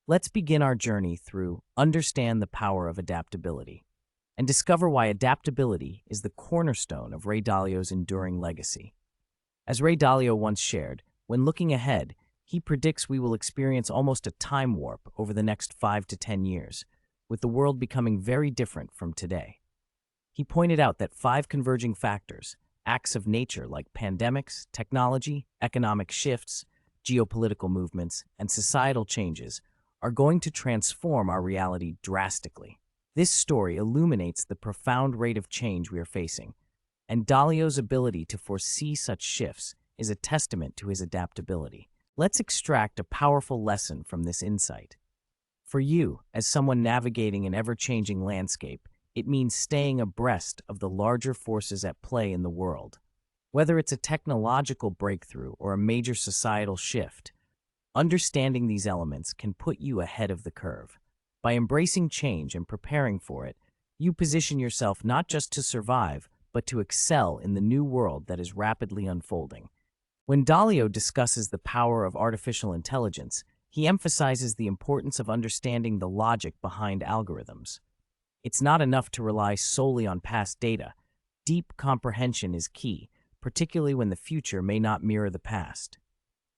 Let's begin our journey through Understand the Power of Adaptability and discover why adaptability is the cornerstone of Ray Dalio's enduring legacy. As Ray Dalio once shared, when looking ahead, he predicts we will experience almost a time warp over the next 5 to 10 years, with the world becoming very different from today. He pointed out that 5 converging factors, acts of nature like pandemics, technology, economic shifts, geopolitical movements, and societal changes, are going to transform our reality drastically. This story illuminates the profound rate of change we are facing, and Dalio's ability to foresee such shifts is a testament to his adaptability. Let's extract a powerful lesson from this insight. For you, as someone navigating an ever-changing landscape, it means staying abreast of the larger forces at play in the world. Whether it's a technological breakthrough or a major societal shift, understanding these elements can put you ahead of the curve. By embracing change and preparing for it, you position yourself not just to survive, but to excel in the new world that is rapidly unfolding. When Dalio discusses the power of artificial intelligence, he emphasizes the importance of understanding the logic behind algorithms. It's not enough to rely solely on past data. Deep comprehension is key, particularly when the future may not mirror the past.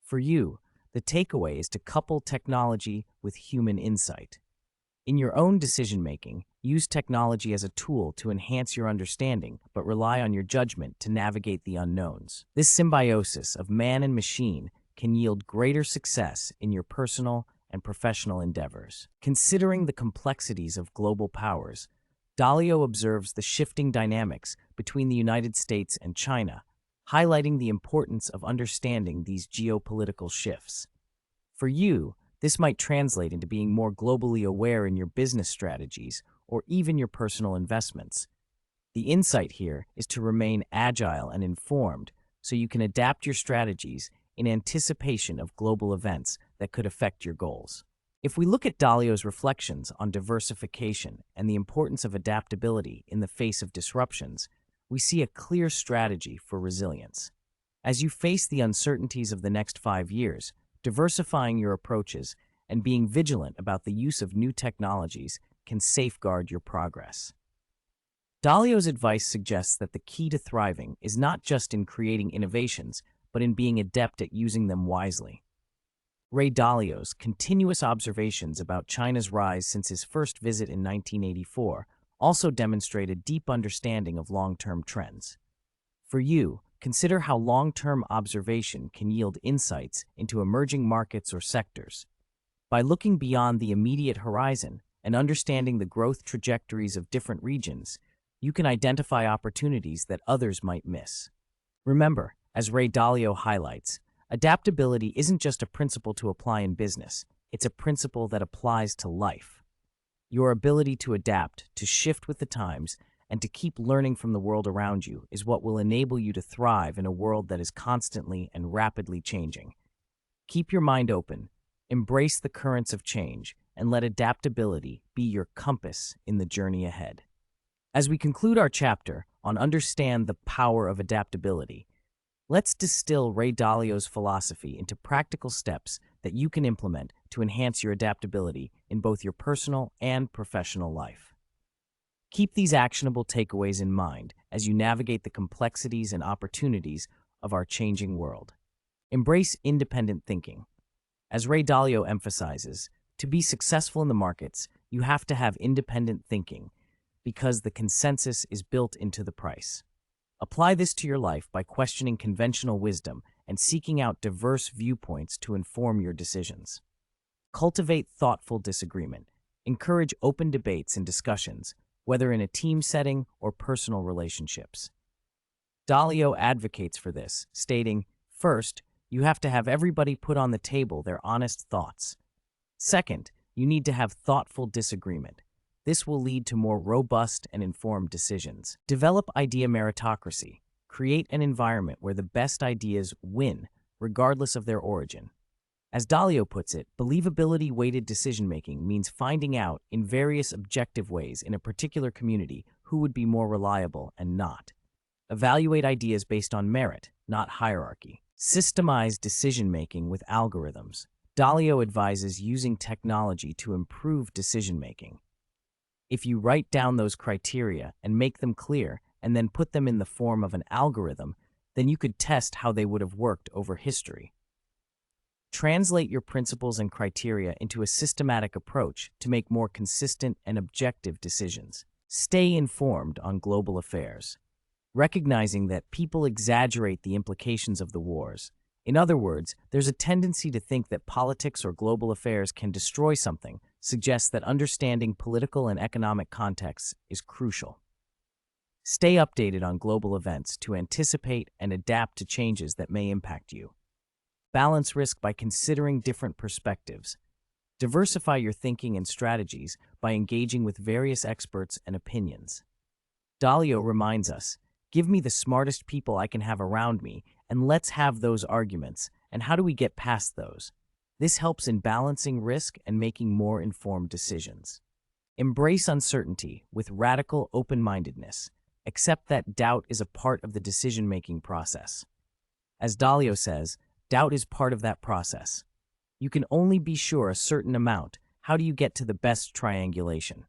For you, the takeaway is to couple technology with human insight. In your own decision-making, use technology as a tool to enhance your understanding, but rely on your judgment to navigate the unknowns. This symbiosis of man and machine can yield greater success in your personal and professional endeavors. Considering the complexities of global powers, Dalio observes the shifting dynamics between the United States and China, highlighting the importance of understanding these geopolitical shifts. For you, this might translate into being more globally aware in your business strategies or even your personal investments. The insight here is to remain agile and informed so you can adapt your strategies in anticipation of global events that could affect your goals. If we look at Dalio's reflections on diversification and the importance of adaptability in the face of disruptions, we see a clear strategy for resilience. As you face the uncertainties of the next 5 years, diversifying your approaches and being vigilant about the use of new technologies can safeguard your progress. Dalio's advice suggests that the key to thriving is not just in creating innovations, but in being adept at using them wisely. Ray Dalio's continuous observations about China's rise since his first visit in 1984 also demonstrate a deep understanding of long-term trends. For you, consider how long-term observation can yield insights into emerging markets or sectors. By looking beyond the immediate horizon and understanding the growth trajectories of different regions, you can identify opportunities that others might miss. Remember, as Ray Dalio highlights, adaptability isn't just a principle to apply in business, it's a principle that applies to life. Your ability to adapt, to shift with the times, and to keep learning from the world around you is what will enable you to thrive in a world that is constantly and rapidly changing. Keep your mind open, embrace the currents of change, and let adaptability be your compass in the journey ahead. As we conclude our chapter on Understand the Power of Adaptability, let's distill Ray Dalio's philosophy into practical steps that you can implement to enhance your adaptability in both your personal and professional life. Keep these actionable takeaways in mind as you navigate the complexities and opportunities of our changing world. Embrace independent thinking. As Ray Dalio emphasizes, to be successful in the markets, you have to have independent thinking because the consensus is built into the price. Apply this to your life by questioning conventional wisdom and seeking out diverse viewpoints to inform your decisions. Cultivate thoughtful disagreement. Encourage open debates and discussions, whether in a team setting or personal relationships. Dalio advocates for this, stating, first, you have to have everybody put on the table their honest thoughts. Second, you need to have thoughtful disagreement. This will lead to more robust and informed decisions. Develop idea meritocracy. Create an environment where the best ideas win, regardless of their origin. As Dalio puts it, believability-weighted decision-making means finding out in various objective ways in a particular community who would be more reliable and not. Evaluate ideas based on merit, not hierarchy. Systemize decision-making with algorithms. Dalio advises using technology to improve decision-making. If you write down those criteria and make them clear and then put them in the form of an algorithm, then you could test how they would have worked over history. Translate your principles and criteria into a systematic approach to make more consistent and objective decisions. Stay informed on global affairs, recognizing that people exaggerate the implications of the wars, In other words, there's a tendency to think that politics or global affairs can destroy something, suggests that understanding political and economic contexts is crucial. Stay updated on global events to anticipate and adapt to changes that may impact you. Balance risk by considering different perspectives. Diversify your thinking and strategies by engaging with various experts and opinions. Dalio reminds us, give me the smartest people I can have around me, and let's have those arguments. And how do we get past those? This helps in balancing risk and making more informed decisions. Embrace uncertainty with radical open-mindedness. Accept that doubt is a part of the decision-making process. As Dalio says, doubt is part of that process. You can only be sure a certain amount. How do you get to the best triangulation?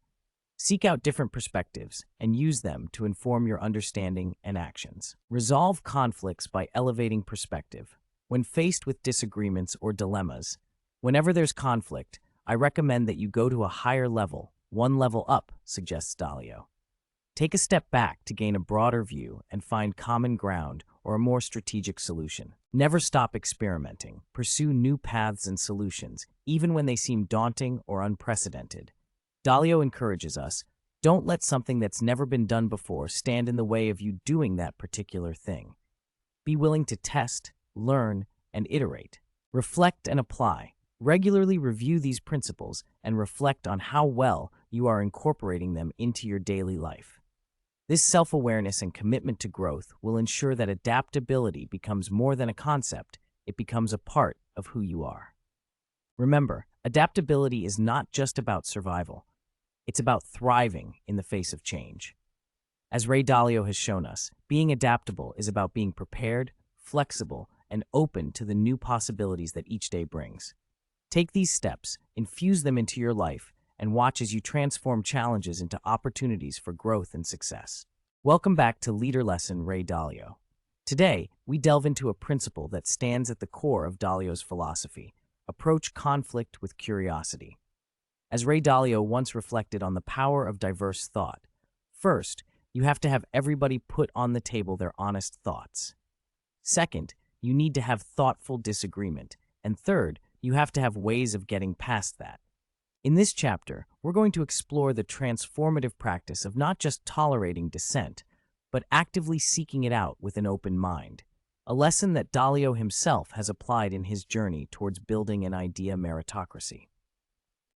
Seek out different perspectives and use them to inform your understanding and actions. Resolve conflicts by elevating perspective. When faced with disagreements or dilemmas, whenever there's conflict, I recommend that you go to a higher level, one level up, suggests Dalio. Take a step back to gain a broader view and find common ground or a more strategic solution. Never stop experimenting. Pursue new paths and solutions, even when they seem daunting or unprecedented. Dalio encourages us, don't let something that's never been done before stand in the way of you doing that particular thing. Be willing to test, learn, and iterate. Reflect and apply. Regularly review these principles and reflect on how well you are incorporating them into your daily life. This self-awareness and commitment to growth will ensure that adaptability becomes more than a concept, it becomes a part of who you are. Remember, adaptability is not just about survival. It's about thriving in the face of change. As Ray Dalio has shown us, being adaptable is about being prepared, flexible, and open to the new possibilities that each day brings. Take these steps, infuse them into your life, and watch as you transform challenges into opportunities for growth and success. Welcome back to Leader Lesson Ray Dalio. Today, we delve into a principle that stands at the core of Dalio's philosophy: approach conflict with curiosity. As Ray Dalio once reflected on the power of diverse thought, first, you have to have everybody put on the table their honest thoughts. Second, you need to have thoughtful disagreement. And third, you have to have ways of getting past that. In this chapter, we're going to explore the transformative practice of not just tolerating dissent, but actively seeking it out with an open mind, a lesson that Dalio himself has applied in his journey towards building an idea meritocracy.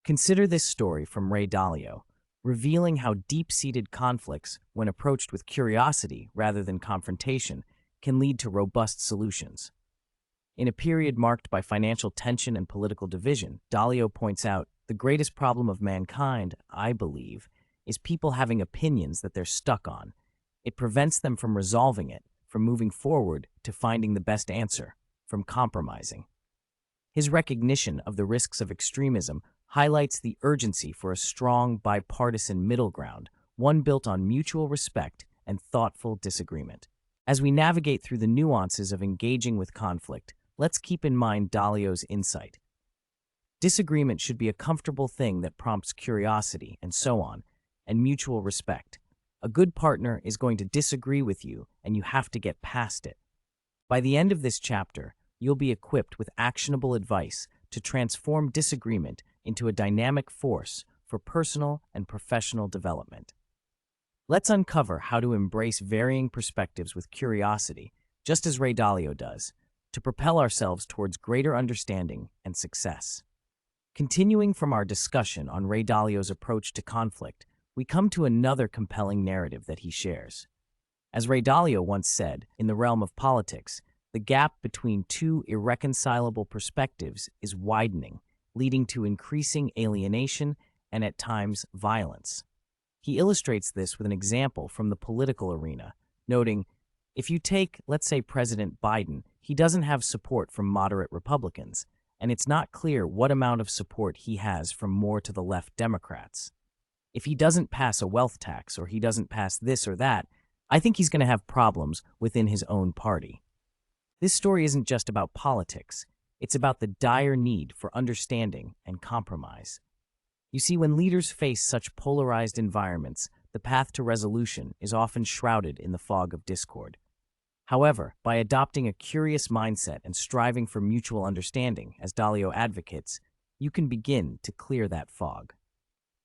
Consider this story from Ray Dalio, revealing how deep-seated conflicts, when approached with curiosity rather than confrontation, can lead to robust solutions. In a period marked by financial tension and political division, Dalio points out, the greatest problem of mankind, I believe, is people having opinions that they're stuck on. It prevents them from resolving it, from moving forward to finding the best answer, from compromising. His recognition of the risks of extremism highlights the urgency for a strong, bipartisan middle ground, one built on mutual respect and thoughtful disagreement. As we navigate through the nuances of engaging with conflict, let's keep in mind Dalio's insight. Disagreement should be a comfortable thing that prompts curiosity, and so on, and mutual respect. A good partner is going to disagree with you, and you have to get past it. By the end of this chapter, you'll be equipped with actionable advice to transform disagreement into a dynamic force for personal and professional development. Let's uncover how to embrace varying perspectives with curiosity, just as Ray Dalio does, to propel ourselves towards greater understanding and success. Continuing from our discussion on Ray Dalio's approach to conflict, we come to another compelling narrative that he shares. As Ray Dalio once said, in the realm of politics, the gap between two irreconcilable perspectives is widening, leading to increasing alienation and, at times, violence. He illustrates this with an example from the political arena, noting, if you take, let's say, President Biden, he doesn't have support from moderate Republicans, and it's not clear what amount of support he has from more to the left Democrats. If he doesn't pass a wealth tax or he doesn't pass this or that, I think he's going to have problems within his own party. This story isn't just about politics. It's about the dire need for understanding and compromise. You see, when leaders face such polarized environments, the path to resolution is often shrouded in the fog of discord. However, by adopting a curious mindset and striving for mutual understanding, as Dalio advocates, you can begin to clear that fog.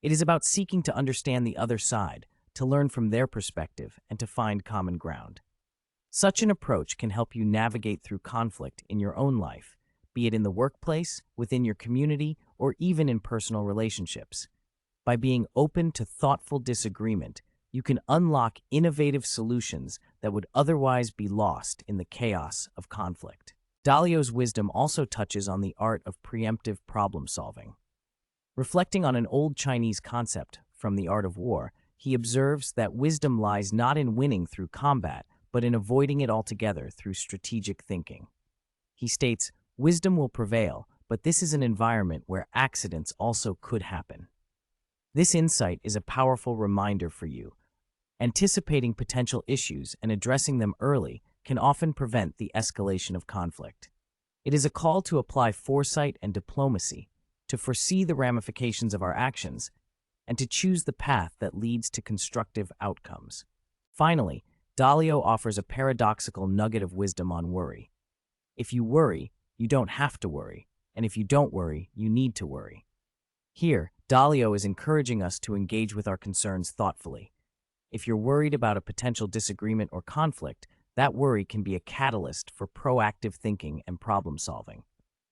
It is about seeking to understand the other side, to learn from their perspective, and to find common ground. Such an approach can help you navigate through conflict in your own life, be it in the workplace, within your community, or even in personal relationships. By being open to thoughtful disagreement, you can unlock innovative solutions that would otherwise be lost in the chaos of conflict. Dalio's wisdom also touches on the art of preemptive problem solving. Reflecting on an old Chinese concept from The Art of War, he observes that wisdom lies not in winning through combat, but in avoiding it altogether through strategic thinking. He states, "Wisdom will prevail, but this is an environment where accidents also could happen." This insight is a powerful reminder for you. Anticipating potential issues and addressing them early can often prevent the escalation of conflict. It is a call to apply foresight and diplomacy, to foresee the ramifications of our actions, and to choose the path that leads to constructive outcomes. Finally, Dalio offers a paradoxical nugget of wisdom on worry. If you worry, you don't have to worry, and if you don't worry, you need to worry. Here, Dalio is encouraging us to engage with our concerns thoughtfully. If you're worried about a potential disagreement or conflict, that worry can be a catalyst for proactive thinking and problem solving.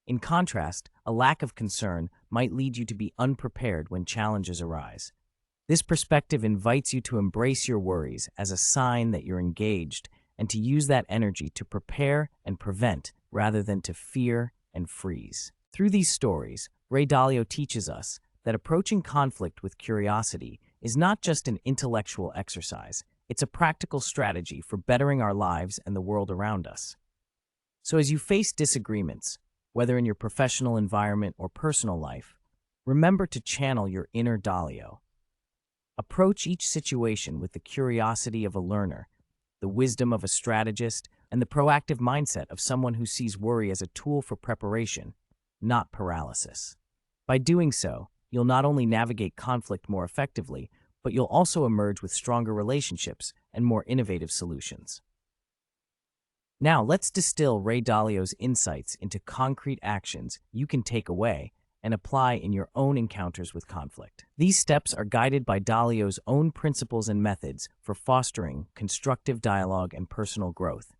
In contrast, a lack of concern might lead you to be unprepared when challenges arise. This perspective invites you to embrace your worries as a sign that you're engaged and to use that energy to prepare and prevent rather than to fear and freeze. Through these stories, Ray Dalio teaches us that approaching conflict with curiosity is not just an intellectual exercise, it's a practical strategy for bettering our lives and the world around us. So as you face disagreements, whether in your professional environment or personal life, remember to channel your inner Dalio. Approach each situation with the curiosity of a learner, the wisdom of a strategist, and the proactive mindset of someone who sees worry as a tool for preparation, not paralysis. By doing so, you'll not only navigate conflict more effectively, but you'll also emerge with stronger relationships and more innovative solutions. Now, let's distill Ray Dalio's insights into concrete actions you can take away and apply in your own encounters with conflict. These steps are guided by Dalio's own principles and methods for fostering constructive dialogue and personal growth.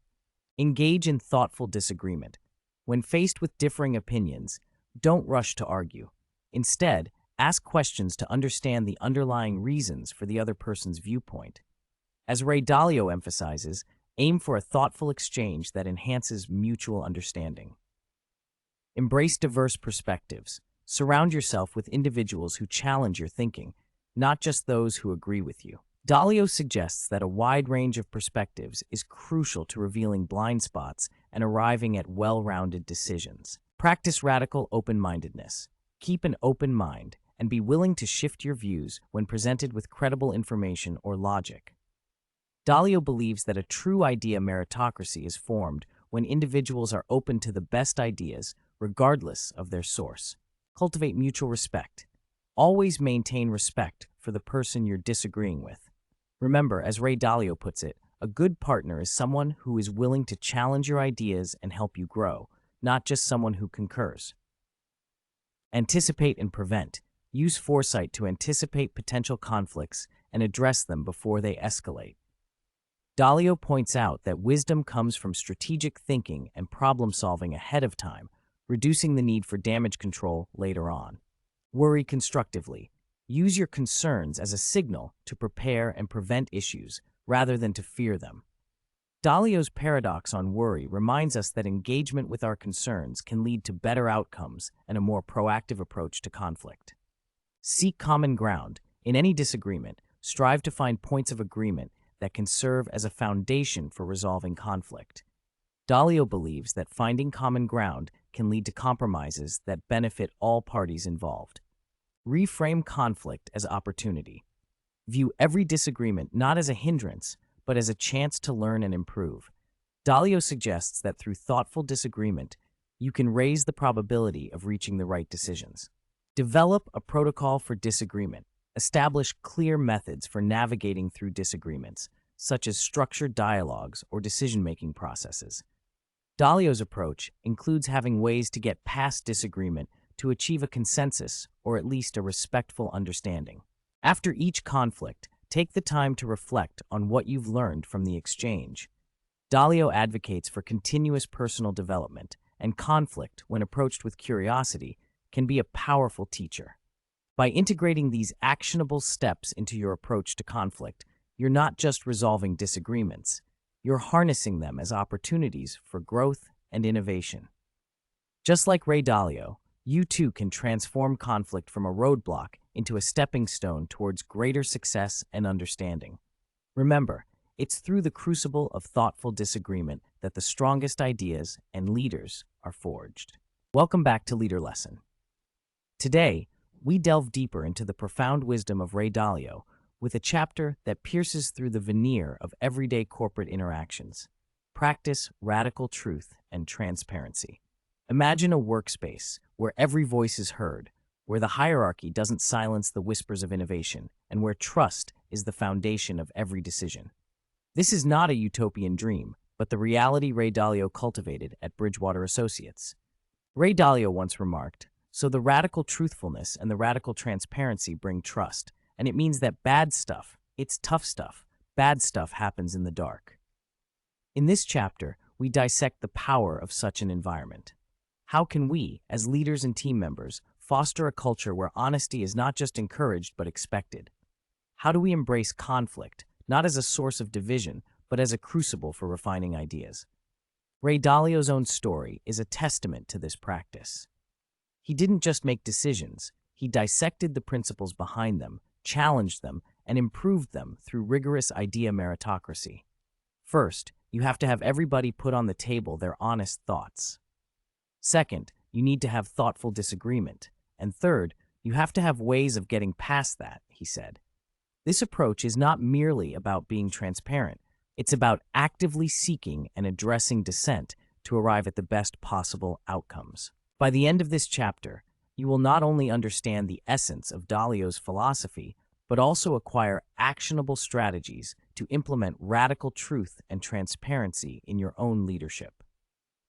Engage in thoughtful disagreement. When faced with differing opinions, don't rush to argue. Instead, ask questions to understand the underlying reasons for the other person's viewpoint. As Ray Dalio emphasizes, aim for a thoughtful exchange that enhances mutual understanding. Embrace diverse perspectives. Surround yourself with individuals who challenge your thinking, not just those who agree with you. Dalio suggests that a wide range of perspectives is crucial to revealing blind spots and arriving at well-rounded decisions. Practice radical open-mindedness. Keep an open mind and be willing to shift your views when presented with credible information or logic. Dalio believes that a true idea meritocracy is formed when individuals are open to the best ideas, regardless of their source. Cultivate mutual respect. Always maintain respect for the person you're disagreeing with. Remember, as Ray Dalio puts it, a good partner is someone who is willing to challenge your ideas and help you grow, not just someone who concurs. Anticipate and prevent. Use foresight to anticipate potential conflicts and address them before they escalate. Dalio points out that wisdom comes from strategic thinking and problem-solving ahead of time, reducing the need for damage control later on. Worry constructively. Use your concerns as a signal to prepare and prevent issues rather than to fear them. Dalio's paradox on worry reminds us that engagement with our concerns can lead to better outcomes and a more proactive approach to conflict. Seek common ground. In any disagreement, strive to find points of agreement that can serve as a foundation for resolving conflict. Dalio believes that finding common ground can lead to compromises that benefit all parties involved. Reframe conflict as opportunity. View every disagreement not as a hindrance, but as a chance to learn and improve. Dalio suggests that through thoughtful disagreement, you can raise the probability of reaching the right decisions. Develop a protocol for disagreement. Establish clear methods for navigating through disagreements, such as structured dialogues or decision-making processes. Dalio's approach includes having ways to get past disagreement to achieve a consensus or at least a respectful understanding. After each conflict, take the time to reflect on what you've learned from the exchange. Dalio advocates for continuous personal development, and conflict, when approached with curiosity, can be a powerful teacher. By integrating these actionable steps into your approach to conflict, you're not just resolving disagreements, you're harnessing them as opportunities for growth and innovation. Just like Ray Dalio, you too can transform conflict from a roadblock into a stepping stone towards greater success and understanding. Remember, it's through the crucible of thoughtful disagreement that the strongest ideas and leaders are forged. Welcome back to Leader Lesson. Today, we delve deeper into the profound wisdom of Ray Dalio with a chapter that pierces through the veneer of everyday corporate interactions. Practice radical truth and transparency. Imagine a workspace where every voice is heard, where the hierarchy doesn't silence the whispers of innovation, and where trust is the foundation of every decision. This is not a utopian dream, but the reality Ray Dalio cultivated at Bridgewater Associates. Ray Dalio once remarked, "So the radical truthfulness and the radical transparency bring trust, and it means that bad stuff, it's tough stuff, bad stuff happens in the dark." In this chapter, we dissect the power of such an environment. How can we, as leaders and team members, foster a culture where honesty is not just encouraged but expected? How do we embrace conflict, not as a source of division, but as a crucible for refining ideas? Ray Dalio's own story is a testament to this practice. He didn't just make decisions, he dissected the principles behind them, challenged them, and improved them through rigorous idea meritocracy. First, you have to have everybody put on the table their honest thoughts. Second, you need to have thoughtful disagreement. And third, you have to have ways of getting past that, he said. This approach is not merely about being transparent. It's about actively seeking and addressing dissent to arrive at the best possible outcomes. By the end of this chapter, you will not only understand the essence of Dalio's philosophy, but also acquire actionable strategies to implement radical truth and transparency in your own leadership.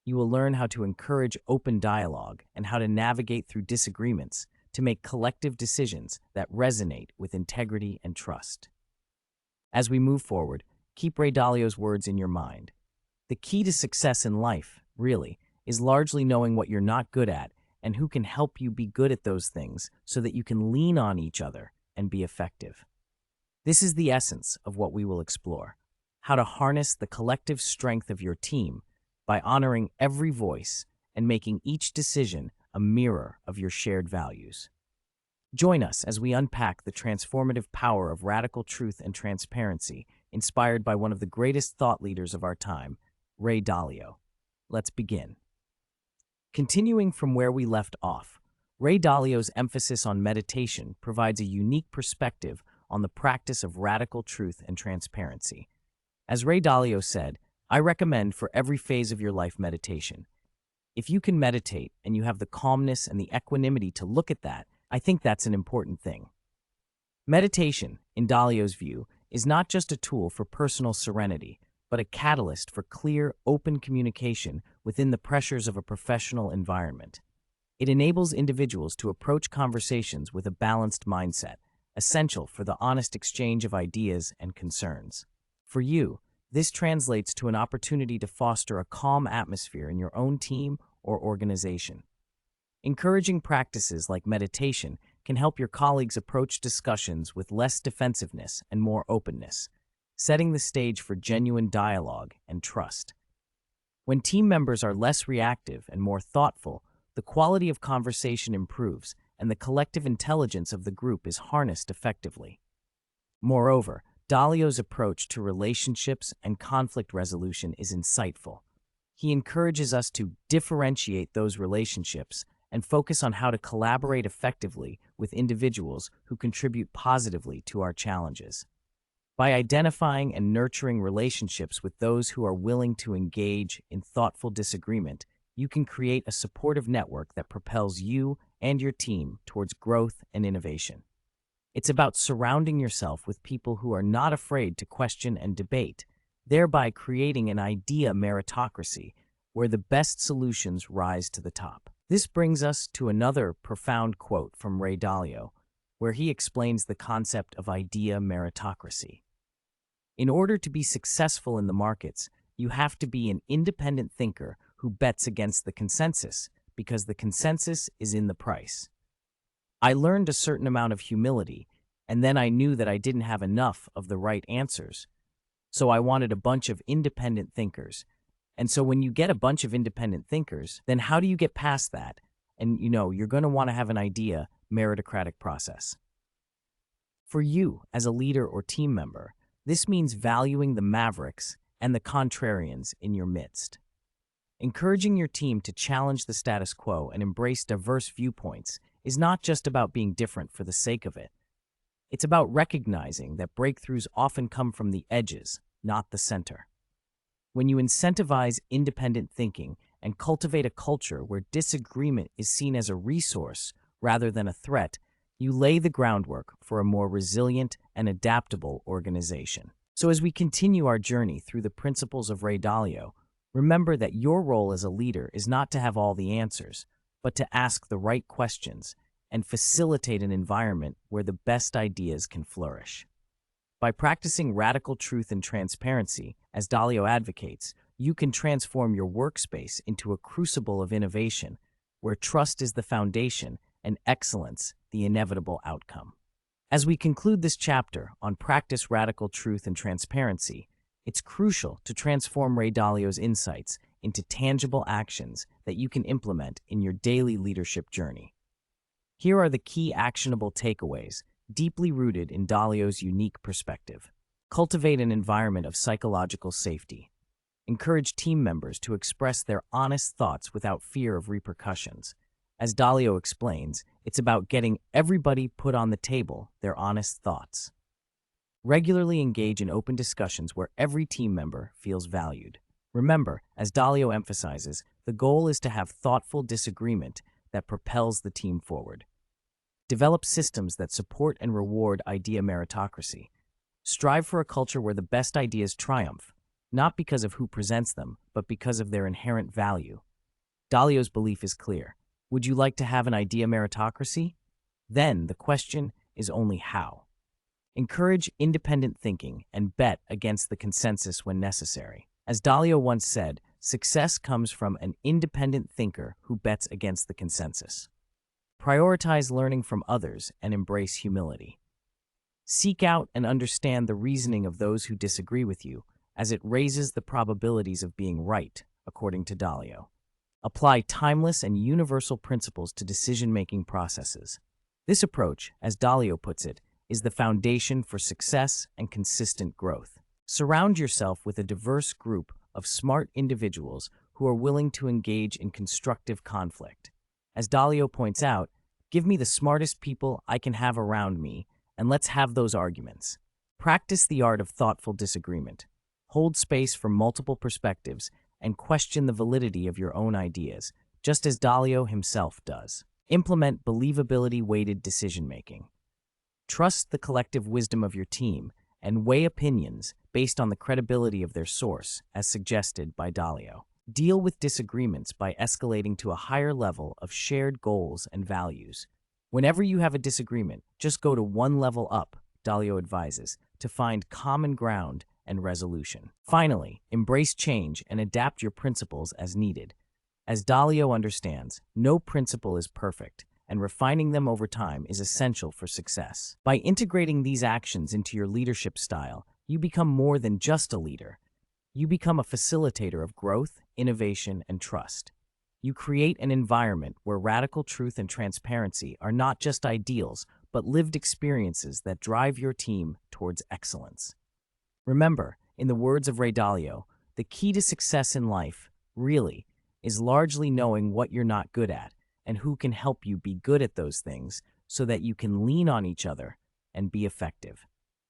You will learn how to encourage open dialogue and how to navigate through disagreements to make collective decisions that resonate with integrity and trust. As we move forward, keep Ray Dalio's words in your mind. The key to success in life, really, is largely knowing what you're not good at and who can help you be good at those things so that you can lean on each other and be effective. This is the essence of what we will explore: how to harness the collective strength of your team by honoring every voice and making each decision a mirror of your shared values. Join us as we unpack the transformative power of radical truth and transparency, inspired by one of the greatest thought leaders of our time, Ray Dalio. Let's begin. Continuing from where we left off, Ray Dalio's emphasis on meditation provides a unique perspective on the practice of radical truth and transparency. As Ray Dalio said, "I recommend for every phase of your life meditation. If you can meditate and you have the calmness and the equanimity to look at that, I think that's an important thing." Meditation, in Dalio's view, is not just a tool for personal serenity, but a catalyst for clear, open communication within the pressures of a professional environment. It enables individuals to approach conversations with a balanced mindset, essential for the honest exchange of ideas and concerns. For you, this translates to an opportunity to foster a calm atmosphere in your own team or organization. Encouraging practices like meditation can help your colleagues approach discussions with less defensiveness and more openness, setting the stage for genuine dialogue and trust. When team members are less reactive and more thoughtful, the quality of conversation improves and the collective intelligence of the group is harnessed effectively. Moreover, Dalio's approach to relationships and conflict resolution is insightful. He encourages us to differentiate those relationships and focus on how to collaborate effectively with individuals who contribute positively to our challenges. By identifying and nurturing relationships with those who are willing to engage in thoughtful disagreement, you can create a supportive network that propels you and your team towards growth and innovation. It's about surrounding yourself with people who are not afraid to question and debate, thereby creating an idea meritocracy where the best solutions rise to the top. This brings us to another profound quote from Ray Dalio, where he explains the concept of idea meritocracy. In order to be successful in the markets, you have to be an independent thinker who bets against the consensus, because the consensus is in the price. I learned a certain amount of humility, and then I knew that I didn't have enough of the right answers. So I wanted a bunch of independent thinkers. And so when you get a bunch of independent thinkers, then how do you get past that? And you're going to want to have an idea meritocratic process. For you, as a leader or team member, this means valuing the mavericks and the contrarians in your midst. Encouraging your team to challenge the status quo and embrace diverse viewpoints is not just about being different for the sake of it. It's about recognizing that breakthroughs often come from the edges, not the center. When you incentivize independent thinking and cultivate a culture where disagreement is seen as a resource rather than a threat, you lay the groundwork for a more resilient and adaptable organization. So as we continue our journey through the principles of Ray Dalio, remember that your role as a leader is not to have all the answers, but to ask the right questions and facilitate an environment where the best ideas can flourish. By practicing radical truth and transparency, as Dalio advocates, you can transform your workspace into a crucible of innovation, where trust is the foundation and excellence the inevitable outcome. As we conclude this chapter on practice radical truth and transparency, it's crucial to transform Ray Dalio's insights into tangible actions that you can implement in your daily leadership journey. Here are the key actionable takeaways, deeply rooted in Dalio's unique perspective. Cultivate an environment of psychological safety. Encourage team members to express their honest thoughts without fear of repercussions. As Dalio explains, it's about getting everybody put on the table their honest thoughts. Regularly engage in open discussions where every team member feels valued. Remember, as Dalio emphasizes, the goal is to have thoughtful disagreement that propels the team forward. Develop systems that support and reward idea meritocracy. Strive for a culture where the best ideas triumph, not because of who presents them, but because of their inherent value. Dalio's belief is clear. Would you like to have an idea meritocracy? Then the question is only how. Encourage independent thinking and bet against the consensus when necessary. As Dalio once said, success comes from an independent thinker who bets against the consensus. Prioritize learning from others and embrace humility. Seek out and understand the reasoning of those who disagree with you, as it raises the probabilities of being right, according to Dalio. Apply timeless and universal principles to decision-making processes. This approach, as Dalio puts it, is the foundation for success and consistent growth. Surround yourself with a diverse group of smart individuals who are willing to engage in constructive conflict. As Dalio points out, give me the smartest people I can have around me, and let's have those arguments. Practice the art of thoughtful disagreement. Hold space for multiple perspectives and question the validity of your own ideas, just as Dalio himself does. Implement believability-weighted decision-making. Trust the collective wisdom of your team and weigh opinions based on the credibility of their source, as suggested by Dalio. Deal with disagreements by escalating to a higher level of shared goals and values. Whenever you have a disagreement, just go to one level up, Dalio advises, to find common ground and resolution. Finally, embrace change and adapt your principles as needed. As Dalio understands, no principle is perfect, and refining them over time is essential for success. By integrating these actions into your leadership style, you become more than just a leader. You become a facilitator of growth, innovation, and trust. You create an environment where radical truth and transparency are not just ideals, but lived experiences that drive your team towards excellence. Remember, in the words of Ray Dalio, the key to success in life, really, is largely knowing what you're not good at and who can help you be good at those things so that you can lean on each other and be effective.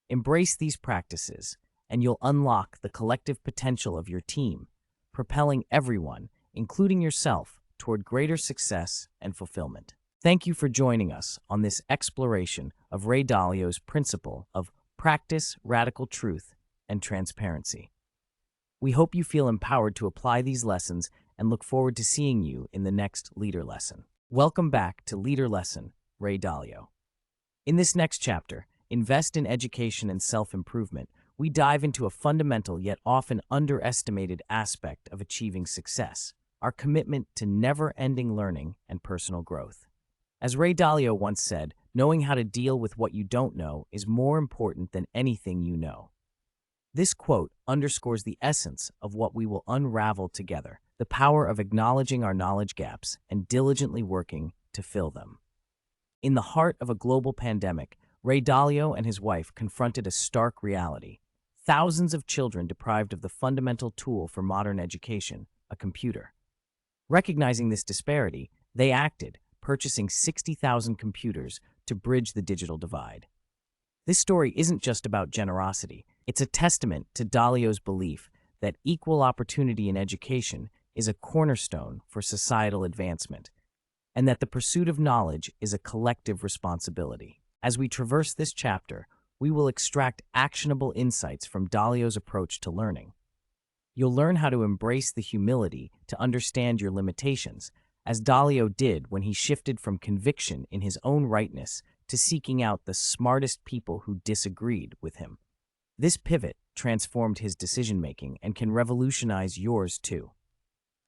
Embrace these practices, and you'll unlock the collective potential of your team, propelling everyone, including yourself, toward greater success and fulfillment. Thank you for joining us on this exploration of Ray Dalio's principle of practice, radical truth, and transparency. We hope you feel empowered to apply these lessons and look forward to seeing you in the next Leader Lesson. Welcome back to Leader Lesson, Ray Dalio. In this next chapter, Invest in Education and Self-Improvement, we dive into a fundamental yet often underestimated aspect of achieving success, our commitment to never-ending learning and personal growth. As Ray Dalio once said, knowing how to deal with what you don't know is more important than anything you know. This quote underscores the essence of what we will unravel together, the power of acknowledging our knowledge gaps and diligently working to fill them. In the heart of a global pandemic, Ray Dalio and his wife confronted a stark reality. Thousands of children deprived of the fundamental tool for modern education, a computer. Recognizing this disparity, they acted, purchasing 60,000 computers to bridge the digital divide. This story isn't just about generosity. It's a testament to Dalio's belief that equal opportunity in education is a cornerstone for societal advancement, and that the pursuit of knowledge is a collective responsibility. As we traverse this chapter, we will extract actionable insights from Dalio's approach to learning. You'll learn how to embrace the humility to understand your limitations, as Dalio did when he shifted from conviction in his own rightness to seeking out the smartest people who disagreed with him. This pivot transformed his decision-making and can revolutionize yours too.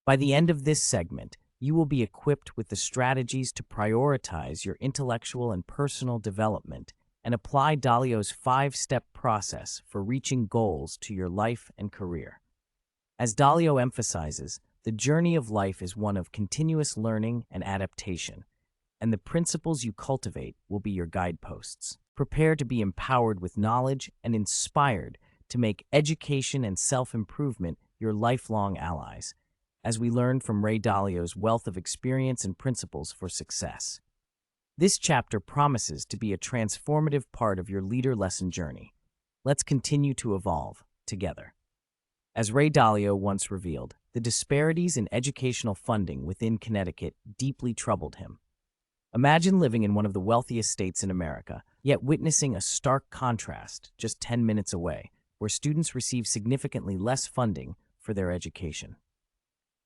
By the end of this segment, you will be equipped with the strategies to prioritize your intellectual and personal development and apply Dalio's 5-step process for reaching goals to your life and career. As Dalio emphasizes, the journey of life is one of continuous learning and adaptation, and the principles you cultivate will be your guideposts. Prepare to be empowered with knowledge and inspired to make education and self-improvement your lifelong allies, as we learn from Ray Dalio's wealth of experience and principles for success. This chapter promises to be a transformative part of your leader lesson journey. Let's continue to evolve together. As Ray Dalio once revealed, the disparities in educational funding within Connecticut deeply troubled him. Imagine living in one of the wealthiest states in America, yet witnessing a stark contrast just 10 minutes away, where students receive significantly less funding for their education.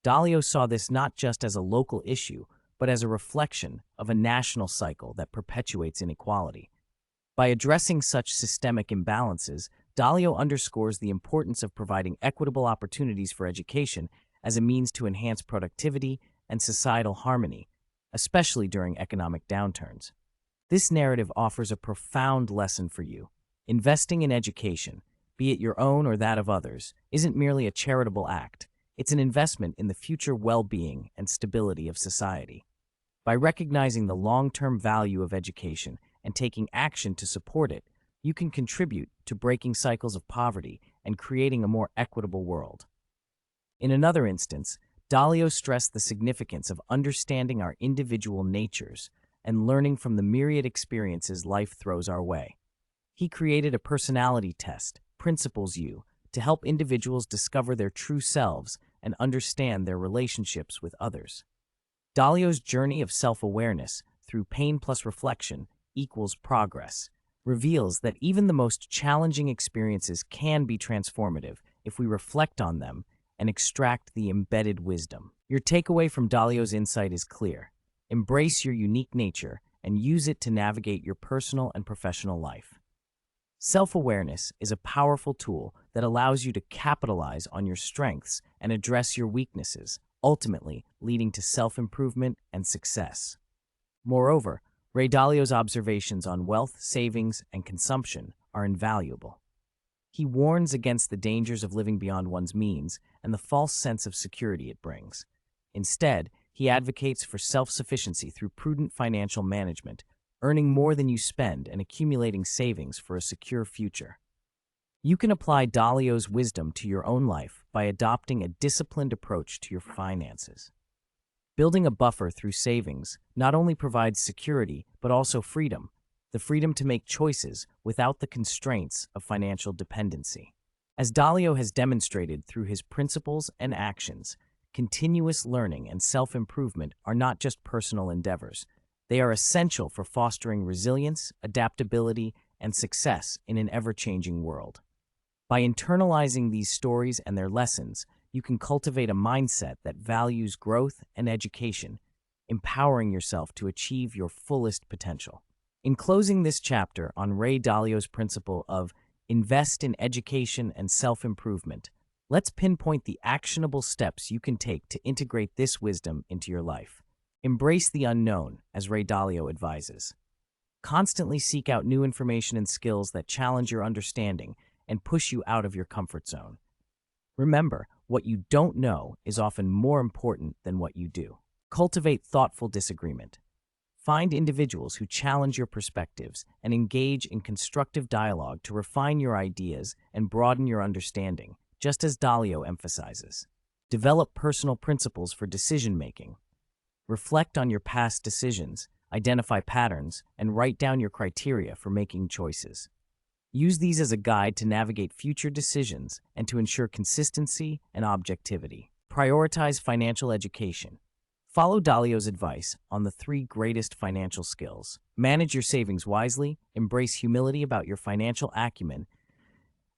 Dalio saw this not just as a local issue, but as a reflection of a national cycle that perpetuates inequality. By addressing such systemic imbalances, Dalio underscores the importance of providing equitable opportunities for education as a means to enhance productivity and societal harmony, especially during economic downturns. This narrative offers a profound lesson for you. Investing in education, be it your own or that of others, isn't merely a charitable act. It's an investment in the future well-being and stability of society. By recognizing the long-term value of education and taking action to support it, you can contribute to breaking cycles of poverty and creating a more equitable world. In another instance, Dalio stressed the significance of understanding our individual natures and learning from the myriad experiences life throws our way. He created a personality test, Principles U, to help individuals discover their true selves and understand their relationships with others. Dalio's journey of self-awareness through pain plus reflection equals progress reveals that even the most challenging experiences can be transformative if we reflect on them and extract the embedded wisdom. Your takeaway from Dalio's insight is clear. Embrace your unique nature and use it to navigate your personal and professional life. Self-awareness is a powerful tool that allows you to capitalize on your strengths and address your weaknesses, ultimately leading to self-improvement and success. Moreover, Ray Dalio's observations on wealth, savings, and consumption are invaluable. He warns against the dangers of living beyond one's means and the false sense of security it brings. Instead, he advocates for self-sufficiency through prudent financial management, earning more than you spend and accumulating savings for a secure future. You can apply Dalio's wisdom to your own life by adopting a disciplined approach to your finances. Building a buffer through savings not only provides security, but also freedom, the freedom to make choices without the constraints of financial dependency. As Dalio has demonstrated through his principles and actions, continuous learning and self-improvement are not just personal endeavors. They are essential for fostering resilience, adaptability, and success in an ever-changing world. By internalizing these stories and their lessons, you can cultivate a mindset that values growth and education, empowering yourself to achieve your fullest potential. In closing this chapter on Ray Dalio's principle of invest in education and self-improvement, let's pinpoint the actionable steps you can take to integrate this wisdom into your life. Embrace the unknown, as Ray Dalio advises. Constantly seek out new information and skills that challenge your understanding and push you out of your comfort zone. Remember, what you don't know is often more important than what you do. Cultivate thoughtful disagreement. Find individuals who challenge your perspectives and engage in constructive dialogue to refine your ideas and broaden your understanding, just as Dalio emphasizes. Develop personal principles for decision-making. Reflect on your past decisions, identify patterns, and write down your criteria for making choices. Use these as a guide to navigate future decisions and to ensure consistency and objectivity. Prioritize financial education. Follow Dalio's advice on the 3 greatest financial skills. Manage your savings wisely, embrace humility about your financial acumen,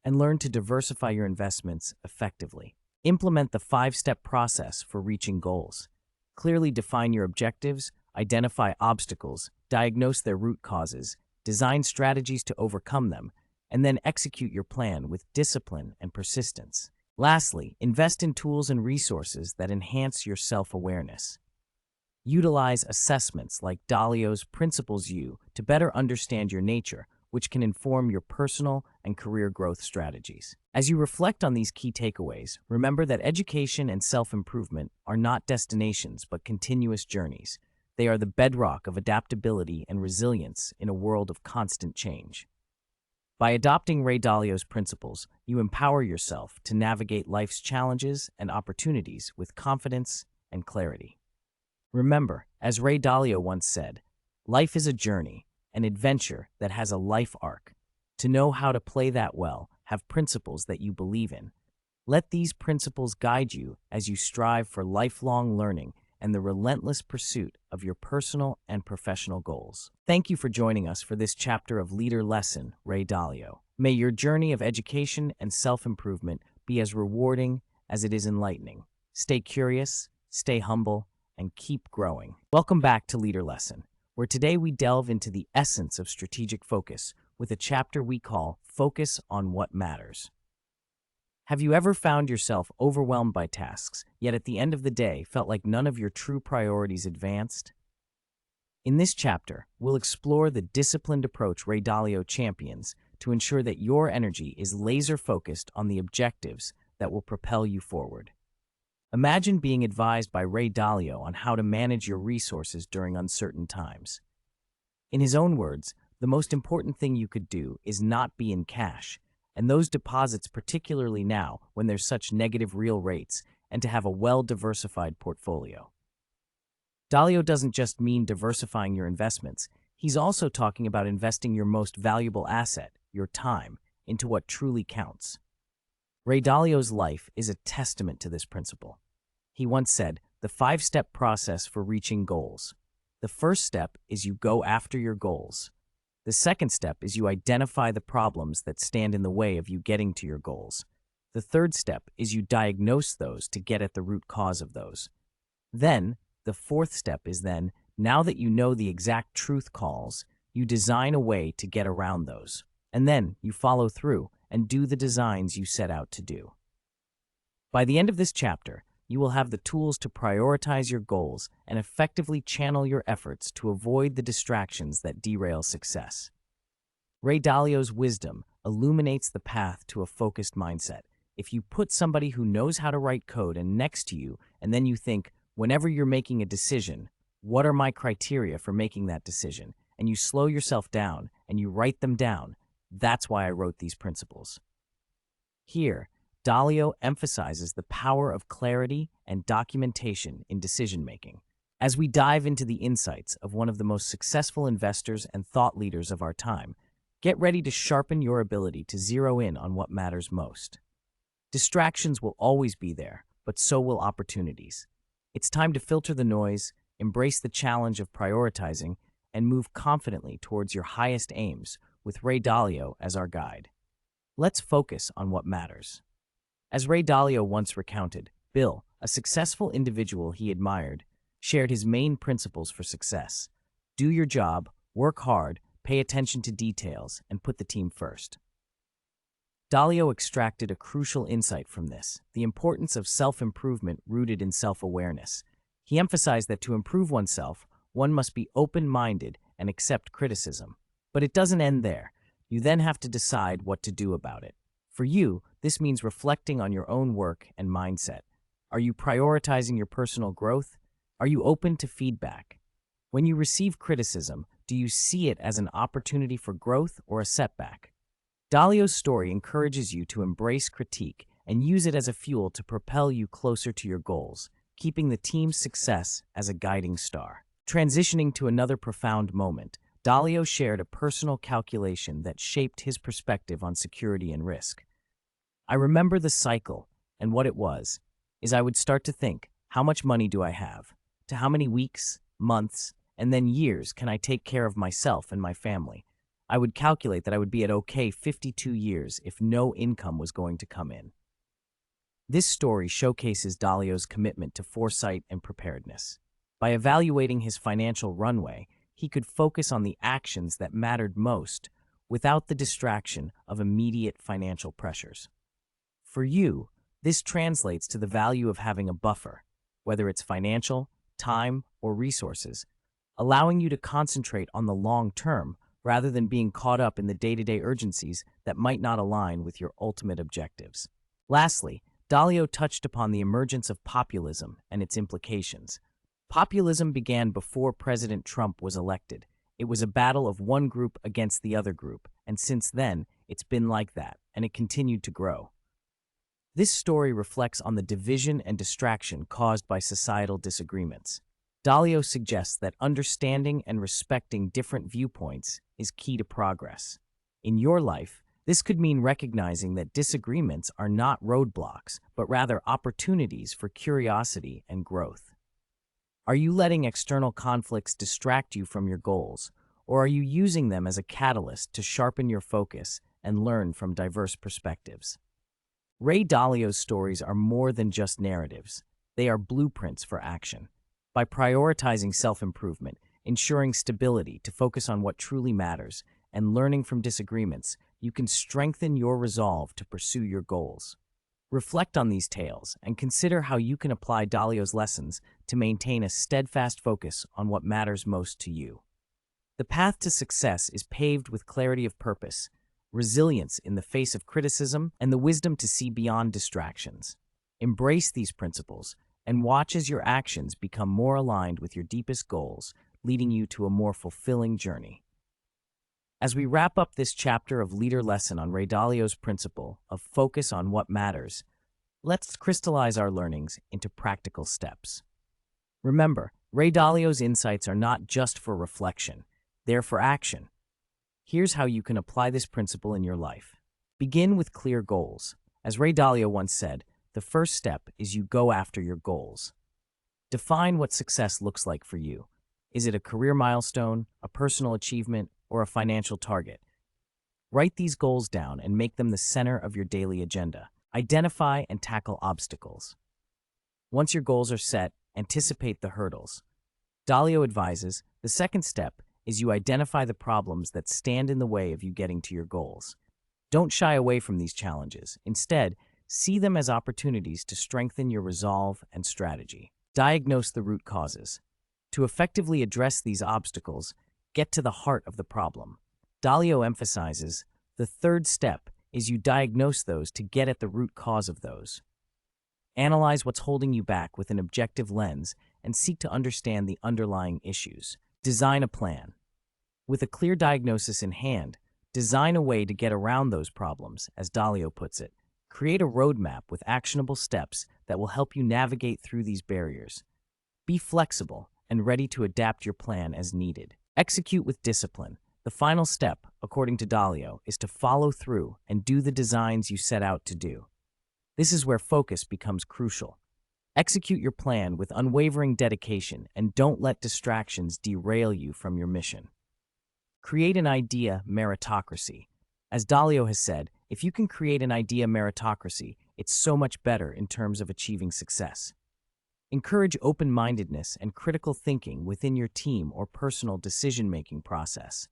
and learn to diversify your investments effectively. Implement the 5-step process for reaching goals. Clearly define your objectives, identify obstacles, diagnose their root causes, design strategies to overcome them, and then execute your plan with discipline and persistence. Lastly, invest in tools and resources that enhance your self-awareness. Utilize assessments like Dalio's Principles U to better understand your nature, which can inform your personal and career growth strategies. As you reflect on these key takeaways, remember that education and self-improvement are not destinations but continuous journeys. They are the bedrock of adaptability and resilience in a world of constant change. By adopting Ray Dalio's principles, you empower yourself to navigate life's challenges and opportunities with confidence and clarity. Remember, as Ray Dalio once said, life is a journey, an adventure that has a life arc. To know how to play that well, have principles that you believe in. Let these principles guide you as you strive for lifelong learning and the relentless pursuit of your personal and professional goals. Thank you for joining us for this chapter of Leader Lesson, Ray Dalio. May your journey of education and self-improvement be as rewarding as it is enlightening. Stay curious, stay humble, and keep growing. Welcome back to Leader Lesson, where today we delve into the essence of strategic focus with a chapter we call Focus on What Matters. Have you ever found yourself overwhelmed by tasks, yet at the end of the day felt like none of your true priorities advanced? In this chapter, we'll explore the disciplined approach Ray Dalio champions to ensure that your energy is laser-focused on the objectives that will propel you forward. Imagine being advised by Ray Dalio on how to manage your resources during uncertain times. In his own words, the most important thing you could do is not be in cash, and those deposits particularly now when there's such negative real rates, and to have a well-diversified portfolio. Dalio doesn't just mean diversifying your investments. He's also talking about investing your most valuable asset, your time, into what truly counts. Ray Dalio's life is a testament to this principle. He once said, the 5-step process for reaching goals. The first step is you go after your goals. The second step is you identify the problems that stand in the way of you getting to your goals. The third step is you diagnose those to get at the root cause of those. Then, the fourth step is now that you know the exact truth calls, you design a way to get around those. And then you follow through and do the designs you set out to do. By the end of this chapter, you will have the tools to prioritize your goals and effectively channel your efforts to avoid the distractions that derail success. Ray Dalio's wisdom illuminates the path to a focused mindset. If you put somebody who knows how to write code next to you, and then you think, whenever you're making a decision, what are my criteria for making that decision? And you slow yourself down and you write them down. That's why I wrote these principles. Here, Dalio emphasizes the power of clarity and documentation in decision-making. As we dive into the insights of one of the most successful investors and thought leaders of our time, get ready to sharpen your ability to zero in on what matters most. Distractions will always be there, but so will opportunities. It's time to filter the noise, embrace the challenge of prioritizing, and move confidently towards your highest aims with Ray Dalio as our guide. Let's focus on what matters. As Ray Dalio once recounted, Bill, a successful individual he admired, shared his main principles for success. Do your job, work hard, pay attention to details, and put the team first. Dalio extracted a crucial insight from this, the importance of self-improvement rooted in self-awareness. He emphasized that to improve oneself, one must be open-minded and accept criticism. But it doesn't end there. You then have to decide what to do about it. For you, this means reflecting on your own work and mindset. Are you prioritizing your personal growth? Are you open to feedback? When you receive criticism, do you see it as an opportunity for growth or a setback? Dalio's story encourages you to embrace critique and use it as a fuel to propel you closer to your goals, keeping the team's success as a guiding star. Transitioning to another profound moment, Dalio shared a personal calculation that shaped his perspective on security and risk. I remember the cycle, and what it was, is I would start to think, how much money do I have? To how many weeks, months, and then years can I take care of myself and my family? I would calculate that I would be at okay 52 years if no income was going to come in. This story showcases Dalio's commitment to foresight and preparedness. By evaluating his financial runway, he could focus on the actions that mattered most without the distraction of immediate financial pressures. For you, this translates to the value of having a buffer, whether it's financial, time, or resources, allowing you to concentrate on the long term rather than being caught up in the day-to-day urgencies that might not align with your ultimate objectives. Lastly, Dalio touched upon the emergence of populism and its implications. Populism began before President Trump was elected. It was a battle of one group against the other group, and since then, it's been like that, and it continued to grow. This story reflects on the division and distraction caused by societal disagreements. Dalio suggests that understanding and respecting different viewpoints is key to progress. In your life, this could mean recognizing that disagreements are not roadblocks, but rather opportunities for curiosity and growth. Are you letting external conflicts distract you from your goals, or are you using them as a catalyst to sharpen your focus and learn from diverse perspectives? Ray Dalio's stories are more than just narratives. They are blueprints for action. By prioritizing self-improvement, ensuring stability to focus on what truly matters, and learning from disagreements, you can strengthen your resolve to pursue your goals. Reflect on these tales and consider how you can apply Dalio's lessons to maintain a steadfast focus on what matters most to you. The path to success is paved with clarity of purpose, resilience in the face of criticism, and the wisdom to see beyond distractions. Embrace these principles and watch as your actions become more aligned with your deepest goals, leading you to a more fulfilling journey. As we wrap up this chapter of Leader Lesson on Ray Dalio's principle of focus on what matters, let's crystallize our learnings into practical steps. Remember, Ray Dalio's insights are not just for reflection, they're for action. Here's how you can apply this principle in your life. Begin with clear goals. As Ray Dalio once said, the first step is you go after your goals. Define what success looks like for you. Is it a career milestone, a personal achievement, or a financial target? Write these goals down and make them the center of your daily agenda. Identify and tackle obstacles. Once your goals are set, anticipate the hurdles. Dalio advises, the second step is you identify the problems that stand in the way of you getting to your goals. Don't shy away from these challenges. Instead, see them as opportunities to strengthen your resolve and strategy. Diagnose the root causes. To effectively address these obstacles, get to the heart of the problem. Dalio emphasizes, the third step is you diagnose those to get at the root cause of those. Analyze what's holding you back with an objective lens and seek to understand the underlying issues. Design a plan. With a clear diagnosis in hand, design a way to get around those problems, as Dalio puts it. Create a roadmap with actionable steps that will help you navigate through these barriers. Be flexible and ready to adapt your plan as needed. Execute with discipline. The final step, according to Dalio, is to follow through and do the designs you set out to do. This is where focus becomes crucial. Execute your plan with unwavering dedication and don't let distractions derail you from your mission. Create an idea meritocracy. As Dalio has said, if you can create an idea meritocracy, it's so much better in terms of achieving success. Encourage open-mindedness and critical thinking within your team or personal decision-making process.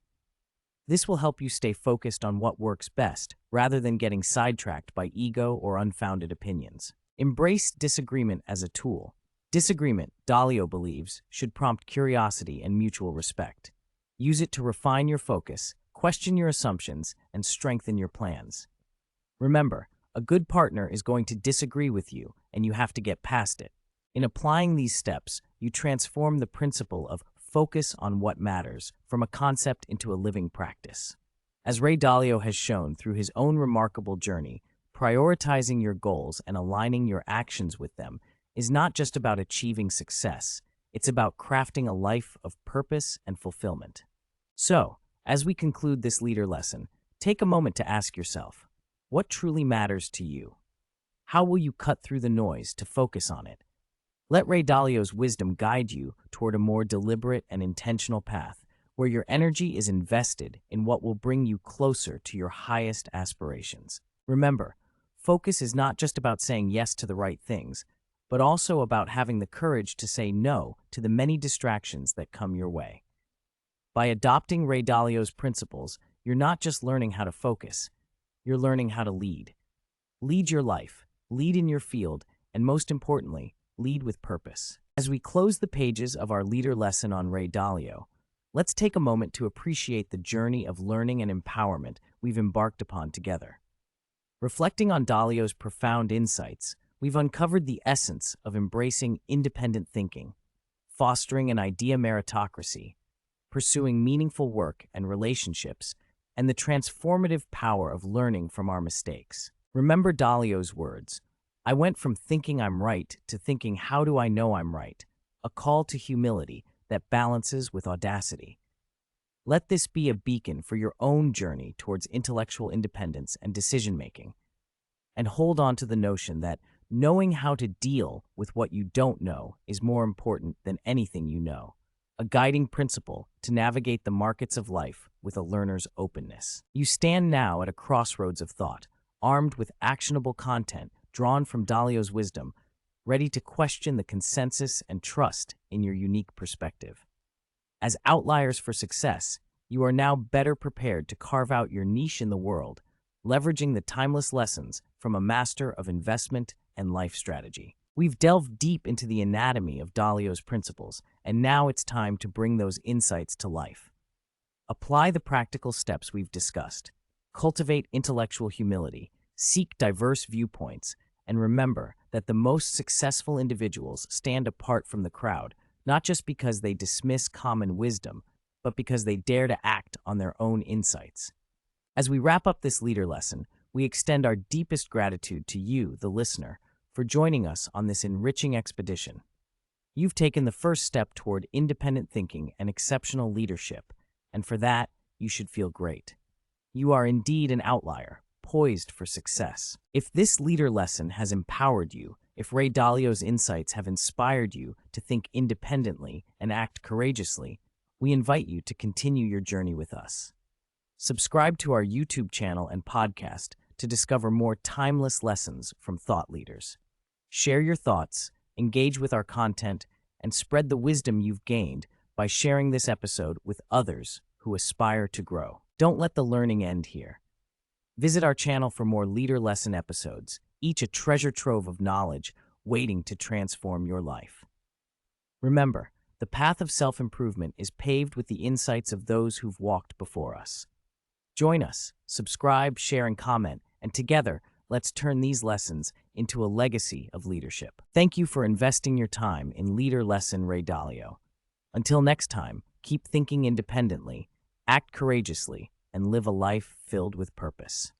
This will help you stay focused on what works best, rather than getting sidetracked by ego or unfounded opinions. Embrace disagreement as a tool. Disagreement, Dalio believes, should prompt curiosity and mutual respect. Use it to refine your focus, question your assumptions, and strengthen your plans. Remember, a good partner is going to disagree with you, and you have to get past it. In applying these steps, you transform the principle of focus on what matters from a concept into a living practice. As Ray Dalio has shown through his own remarkable journey, prioritizing your goals and aligning your actions with them is not just about achieving success, it's about crafting a life of purpose and fulfillment. So, as we conclude this leader lesson, take a moment to ask yourself, what truly matters to you? How will you cut through the noise to focus on it? Let Ray Dalio's wisdom guide you toward a more deliberate and intentional path, where your energy is invested in what will bring you closer to your highest aspirations. Remember, focus is not just about saying yes to the right things, but also about having the courage to say no to the many distractions that come your way. By adopting Ray Dalio's principles, you're not just learning how to focus, you're learning how to lead. Lead your life, lead in your field, and most importantly, lead with purpose. As we close the pages of our leader lesson on Ray Dalio, let's take a moment to appreciate the journey of learning and empowerment we've embarked upon together. Reflecting on Dalio's profound insights, we've uncovered the essence of embracing independent thinking, fostering an idea meritocracy, pursuing meaningful work and relationships, and the transformative power of learning from our mistakes. Remember Dalio's words, "I went from thinking I'm right to thinking how do I know I'm right," a call to humility that balances with audacity. Let this be a beacon for your own journey towards intellectual independence and decision-making. And hold on to the notion that knowing how to deal with what you don't know is more important than anything you know, a guiding principle to navigate the markets of life with a learner's openness. You stand now at a crossroads of thought, armed with actionable content drawn from Dalio's wisdom, ready to question the consensus and trust in your unique perspective. As outliers for success, you are now better prepared to carve out your niche in the world, leveraging the timeless lessons from a master of investment and life strategy. We've delved deep into the anatomy of Dalio's principles, and now it's time to bring those insights to life. Apply the practical steps we've discussed. Cultivate intellectual humility, seek diverse viewpoints, and remember that the most successful individuals stand apart from the crowd, not just because they dismiss common wisdom, but because they dare to act on their own insights. As we wrap up this leader lesson, we extend our deepest gratitude to you, the listener, for joining us on this enriching expedition. You've taken the first step toward independent thinking and exceptional leadership, and for that, you should feel great. You are indeed an outlier, poised for success. If this leader lesson has empowered you, if Ray Dalio's insights have inspired you to think independently and act courageously, we invite you to continue your journey with us. Subscribe to our YouTube channel and podcast to discover more timeless lessons from thought leaders. Share your thoughts, engage with our content, and spread the wisdom you've gained by sharing this episode with others who aspire to grow. Don't let the learning end here. Visit our channel for more leader lesson episodes, each a treasure trove of knowledge waiting to transform your life. Remember, the path of self-improvement is paved with the insights of those who've walked before us. Join us, subscribe, share, and comment, and together, let's turn these lessons into a legacy of leadership. Thank you for investing your time in Leader Lesson Ray Dalio. Until next time, keep thinking independently, act courageously, and live a life filled with purpose.